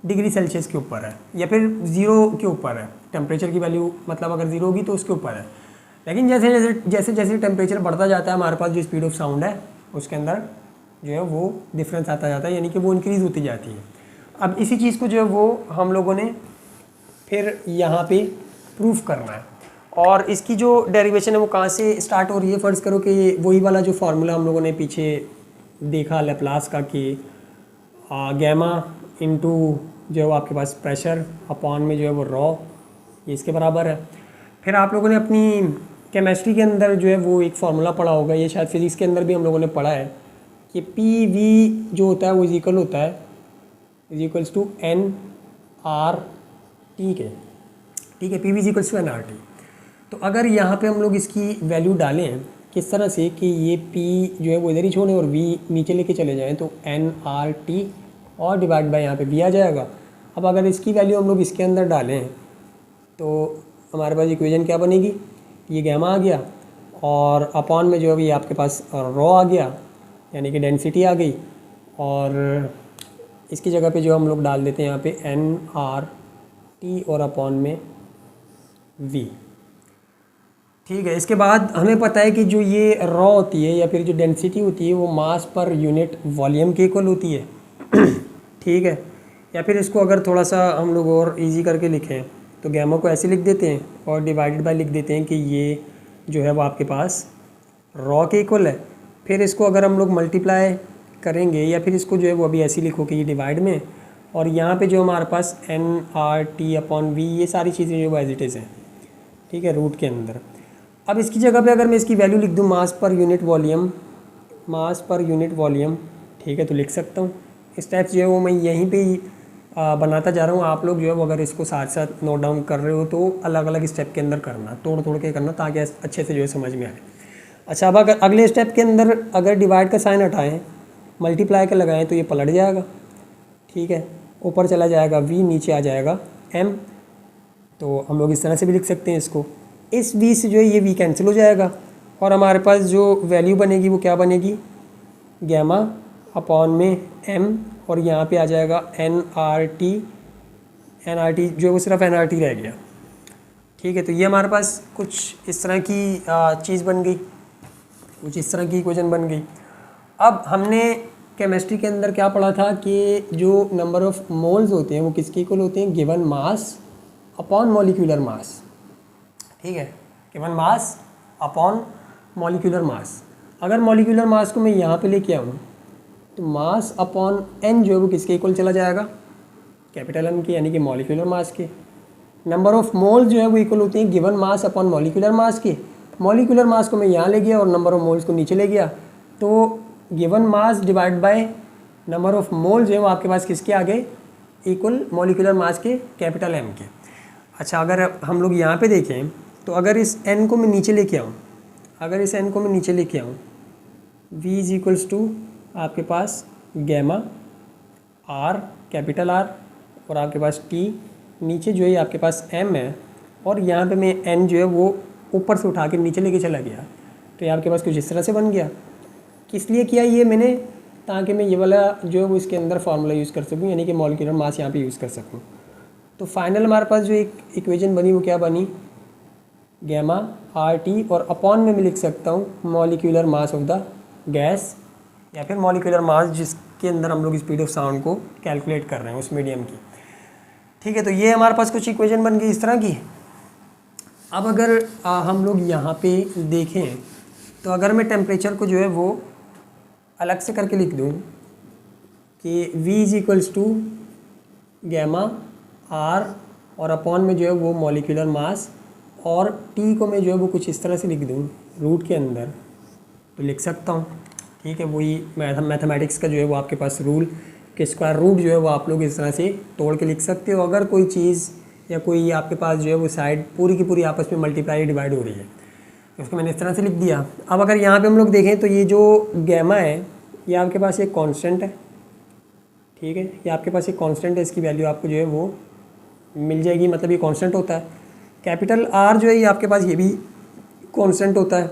डिग्री सेल्सियस के ऊपर है या फिर 0 के ऊपर है। टेम्परेचर की वैल्यू मतलब अगर 0 होगी तो उसके ऊपर है। लेकिन जैसे जैसे जैसे जैसे टेम्परेचर बढ़ता जाता है हमारे पास जो स्पीड ऑफ साउंड है उसके अंदर जो है वो डिफरेंस आता जाता है, यानी कि वो इंक्रीज़ होती जाती है। अब इसी चीज़ को जो है वो हम लोगों ने फिर यहाँ पे प्रूफ करना है। और इसकी जो डेरिवेशन है वो कहाँ से स्टार्ट हो रही है। फ़र्ज़ करो कि वही वाला जो फार्मूला हम लोगों ने पीछे देखा लैप्लास का कि गैमा इंटू जो है वो आपके पास प्रेशर अपॉन में जो है वो रॉ, ये इसके बराबर है। फिर आप लोगों ने अपनी केमिस्ट्री के अंदर जो है वो एक फार्मूला पढ़ा होगा, ये शायद फिज़िक्स के अंदर भी हम लोगों ने पढ़ा है कि पी वी जो होता है वो इक्वल होता है is equals to N R T के। ठीक है, P V equals to N R T. तो अगर यहाँ पे हम लोग इसकी वैल्यू डालें किस तरह से कि ये P जो है वो इधर ही छोड़ें और V नीचे लेके चले जाएं, तो एन आर टी और डिवाइड बाय यहाँ पे V आ जाएगा। अब अगर इसकी वैल्यू हम लोग इसके अंदर डालें तो हमारे पास इक्वेशन क्या बनेगी, ये गैमा आ गया और अपॉन में जो है ये आपके पास रॉ आ गया, यानी कि डेंसिटी आ गई। और इसकी जगह पे जो हम लोग डाल देते हैं यहाँ पे एन आर टी और अपॉन में V। ठीक है, इसके बाद हमें पता है कि जो ये रॉ होती है या फिर जो डेंसिटी होती है वो मास पर यूनिट वॉल्यूम के इक्वल होती है। ठीक है, या फिर इसको अगर थोड़ा सा हम लोग और इजी करके लिखें तो गैमा को ऐसे लिख देते हैं और डिवाइडेड बाय लिख देते हैं कि ये जो है वो आपके पास रॉ के इक्वल है। फिर इसको अगर हम लोग मल्टीप्लाई करेंगे या फिर इसको जो है वो अभी ऐसे लिखो कि ये डिवाइड में, और यहाँ पे जो हमारे पास N R T upon V ये सारी चीज़ें जो एज इट इज़ हैं। ठीक है, रूट के अंदर। अब इसकी जगह पे अगर मैं इसकी वैल्यू लिख दूँ मास पर यूनिट वॉल्यूम, मास पर यूनिट वॉल्यूम, ठीक है, तो लिख सकता हूँ। स्टेप्स जो है वो मैं यहीं पे ही बनाता जा रहा हूँ। आप लोग जो है वो अगर इसको साथ साथ नोट डाउन कर रहे हो तो अलग अलग स्टेप के अंदर करना, तोड़ तोड़ के करना ताकि अच्छे से जो है समझ में आए। अच्छा, अब अगर अगले स्टेप के अंदर अगर डिवाइड का साइन हटाएँ मल्टीप्लाई का लगाएं तो ये पलट जाएगा। ठीक है, ऊपर चला जाएगा V, नीचे आ जाएगा M। तो हम लोग इस तरह से भी लिख सकते हैं इसको। इस V से जो है ये V कैंसिल हो जाएगा और हमारे पास जो वैल्यू बनेगी वो क्या बनेगी, गैमा अपॉन में M, और यहाँ पे आ जाएगा एन आर टी जो है वो सिर्फ एन आर टी रह गया। ठीक है, तो ये हमारे पास कुछ इस तरह की चीज़ बन गई, कुछ इस तरह की इक्वेशन बन गई। अब हमने केमिस्ट्री के अंदर क्या पढ़ा था कि जो नंबर ऑफ़ मोल्स होते हैं वो किसके इक्वल होते हैं, गिवन मास अपॉन मॉलिक्यूलर मास। ठीक है, गिवन मास अपॉन मॉलिक्यूलर मास। अगर मॉलिक्यूलर मास को मैं यहाँ पे लेके आऊँ तो मास अपॉन एन जो है वो किसके इक्वल चला जाएगा, कैपिटल एन के, यानी कि मॉलिक्यूलर मास के। नंबर ऑफ़ मोल्स जो है वो इक्वल होते हैं given mass upon molecular mass के। मॉलिक्यूलर मास को मैं यहाँ ले गया और नंबर ऑफ़ मोल्स को नीचे ले गया, तो given mass divide by number of moles जो है वो आपके पास किसके आ गए, इक्वल मॉलिक्यूलर मास के, कैपिटल एम के। अच्छा, अगर हम लोग यहाँ पे देखें तो अगर इस n को मैं नीचे लेके आऊँ, अगर इस n को मैं नीचे लेके आऊँ, v इज इक्वल्स टू आपके पास गैमा r, कैपिटल R, और आपके पास t, नीचे जो है आपके पास m है, और यहाँ पे मैं n जो है वो ऊपर से उठा के नीचे लेके चला गया, तो ये आपके पास कुछ इस तरह से बन गया। किस लिए किया ये मैंने, ताकि मैं ये वाला जो है वो इसके अंदर फार्मूला यूज़ कर सकूँ, यानी कि मॉलिक्यूलर मास यहाँ पे यूज़ कर सकूँ। तो फाइनल हमारे पास जो एक इक्वेशन बनी वो क्या बनी, गैमा आर टी, और अपॉन में मैं लिख सकता हूँ molecular mass of the gas, या फिर मॉलिक्यूलर मास जिसके अंदर हम लोग स्पीड ऑफ साउंड को कैलकुलेट कर रहे हैं उस मीडियम की। ठीक है, तो ये हमारे पास कुछ इक्वेशन बन गई इस तरह की। अब अगर हम लोग यहाँ पे देखें तो अगर मैं टेम्परेचर को जो है वो अलग से करके लिख दूँ कि V is equals to gamma R, और अपॉन में जो है वो मॉलिक्यूलर मास, और T को मैं जो है वो कुछ इस तरह से लिख दूँ रूट के अंदर, तो लिख सकता हूँ। ठीक है, वही मैथमेटिक्स का जो है वो आपके पास रूल के स्क्वायर रूट जो है वो आप लोग इस तरह से तोड़ के लिख सकते हो। अगर कोई चीज़ या कोई आपके पास जो है वो साइड पूरी की पूरी आपस में मल्टीप्लाई डिवाइड हो रही है, उसको मैंने इस तरह से लिख दिया। अब अगर यहाँ पे हम लोग देखें तो ये जो गैमा है ये आपके पास एक कांस्टेंट है। ठीक है, ये आपके पास एक कांस्टेंट है, इसकी वैल्यू आपको जो है वो मिल जाएगी, मतलब ये कांस्टेंट होता है। कैपिटल आर जो है ये आपके पास ये भी कांस्टेंट होता है।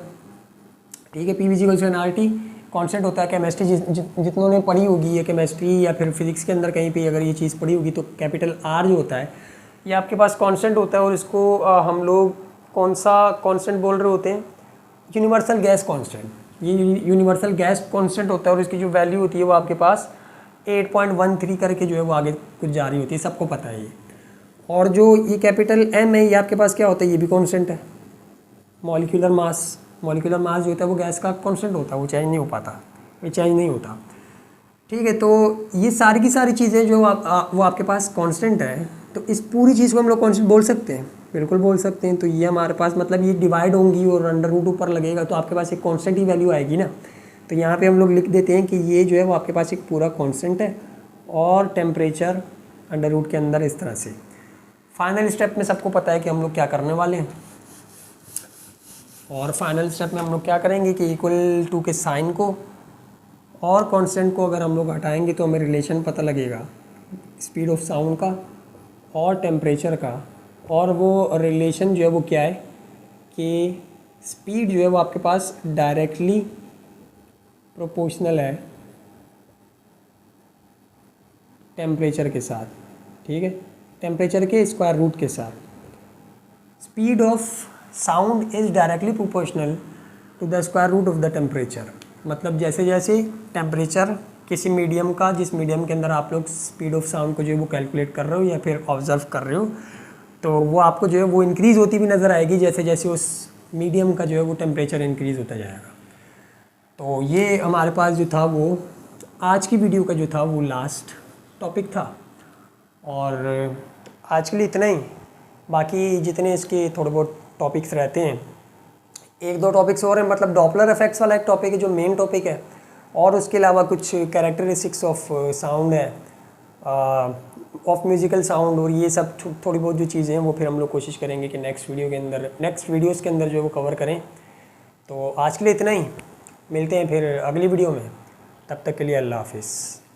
ठीक है, P V equals to N R T. Constant होता है केमिस्ट्री जितनों ने पढ़ी होगी, या केमिस्ट्री या फिर फिजिक्स के अंदर कहीं पे अगर ये चीज़ पढ़ी होगी, तो कैपिटल R जो होता है ये आपके पास कांस्टेंट होता है, और इसको हम लोग कौन सा कांस्टेंट बोल रहे होते हैं? Universal gas constant. ये यूनिवर्सल गैस कांस्टेंट होता है, और इसकी जो वैल्यू होती है वो आपके पास 8.13 करके जो है वो आगे कुछ जा रही होती है, सबको पता है ये। और जो ये कैपिटल M है, ये आपके पास क्या होता है? ये भी कांस्टेंट है। मॉलिक्यूलर मास जो होता है वो गैस का कांस्टेंट होता है, वो चेंज नहीं हो पाता, ये चेंज नहीं होता। ठीक है, तो ये सारी की सारी चीज़ें जो वो आपके पास कांस्टेंट है, तो इस पूरी चीज़ को हम लोग कांस्टेंट बोल सकते हैं, बिल्कुल बोल सकते हैं। तो ये हमारे पास मतलब ये डिवाइड होंगी और अंडर रूट ऊपर लगेगा, तो आपके पास एक कांस्टेंट ही वैल्यू आएगी ना। तो यहाँ पे हम लोग लिख देते हैं कि ये जो है वो आपके पास एक पूरा कांस्टेंट है, और टेम्परेचर अंडर रूट के अंदर इस तरह से। फाइनल स्टेप में सबको पता है कि हम लोग क्या करने वाले हैं, और फाइनल स्टेप में हम लोग क्या करेंगे कि इक्वल टू के साइन को और कांस्टेंट को अगर हम लोग हटाएंगे तो हमें रिलेशन पता लगेगा स्पीड ऑफ साउंड का और टेम्परेचर का। और वो रिलेशन जो है वो क्या है कि स्पीड जो है वो आपके पास डायरेक्टली प्रोपोर्शनल है टेम्परेचर के साथ। ठीक है, टेम्परेचर के स्क्वायर रूट के साथ। Speed of sound is directly proportional to the square root of the temperature. मतलब जैसे जैसे टेम्परेचर किसी मीडियम का, जिस मीडियम के अंदर आप लोग स्पीड ऑफ साउंड को जो है वो कैलकुलेट कर रहे हो या फिर ऑब्जर्व कर रहे हो, तो वो आपको जो है वो इंक्रीज़ होती भी नज़र आएगी जैसे जैसे उस मीडियम का जो है वो टेम्परेचर इंक्रीज़ होता जाएगा। तो ये हमारे पास जो था वो आज की वीडियो का जो था वो लास्ट टॉपिक था, और आज के लिए इतना ही। बाकी जितने इसके थोड़े बहुत टॉपिक्स रहते हैं, एक दो टॉपिक्स और हैं, मतलब डॉपलर इफेक्ट्स वाला एक टॉपिक है जो मेन टॉपिक है, और उसके अलावा कुछ कैरेक्टरिस्टिक्स ऑफ साउंड है, ऑफ म्यूज़िकल साउंड, और ये सब थोड़ी बहुत जो चीज़ें हैं वो फिर हम लोग कोशिश करेंगे कि नेक्स्ट वीडियोज़ के अंदर जो है वो कवर करें। तो आज के लिए इतना ही, मिलते हैं फिर अगली वीडियो में, तब तक के लिए अल्लाह हाफिज़।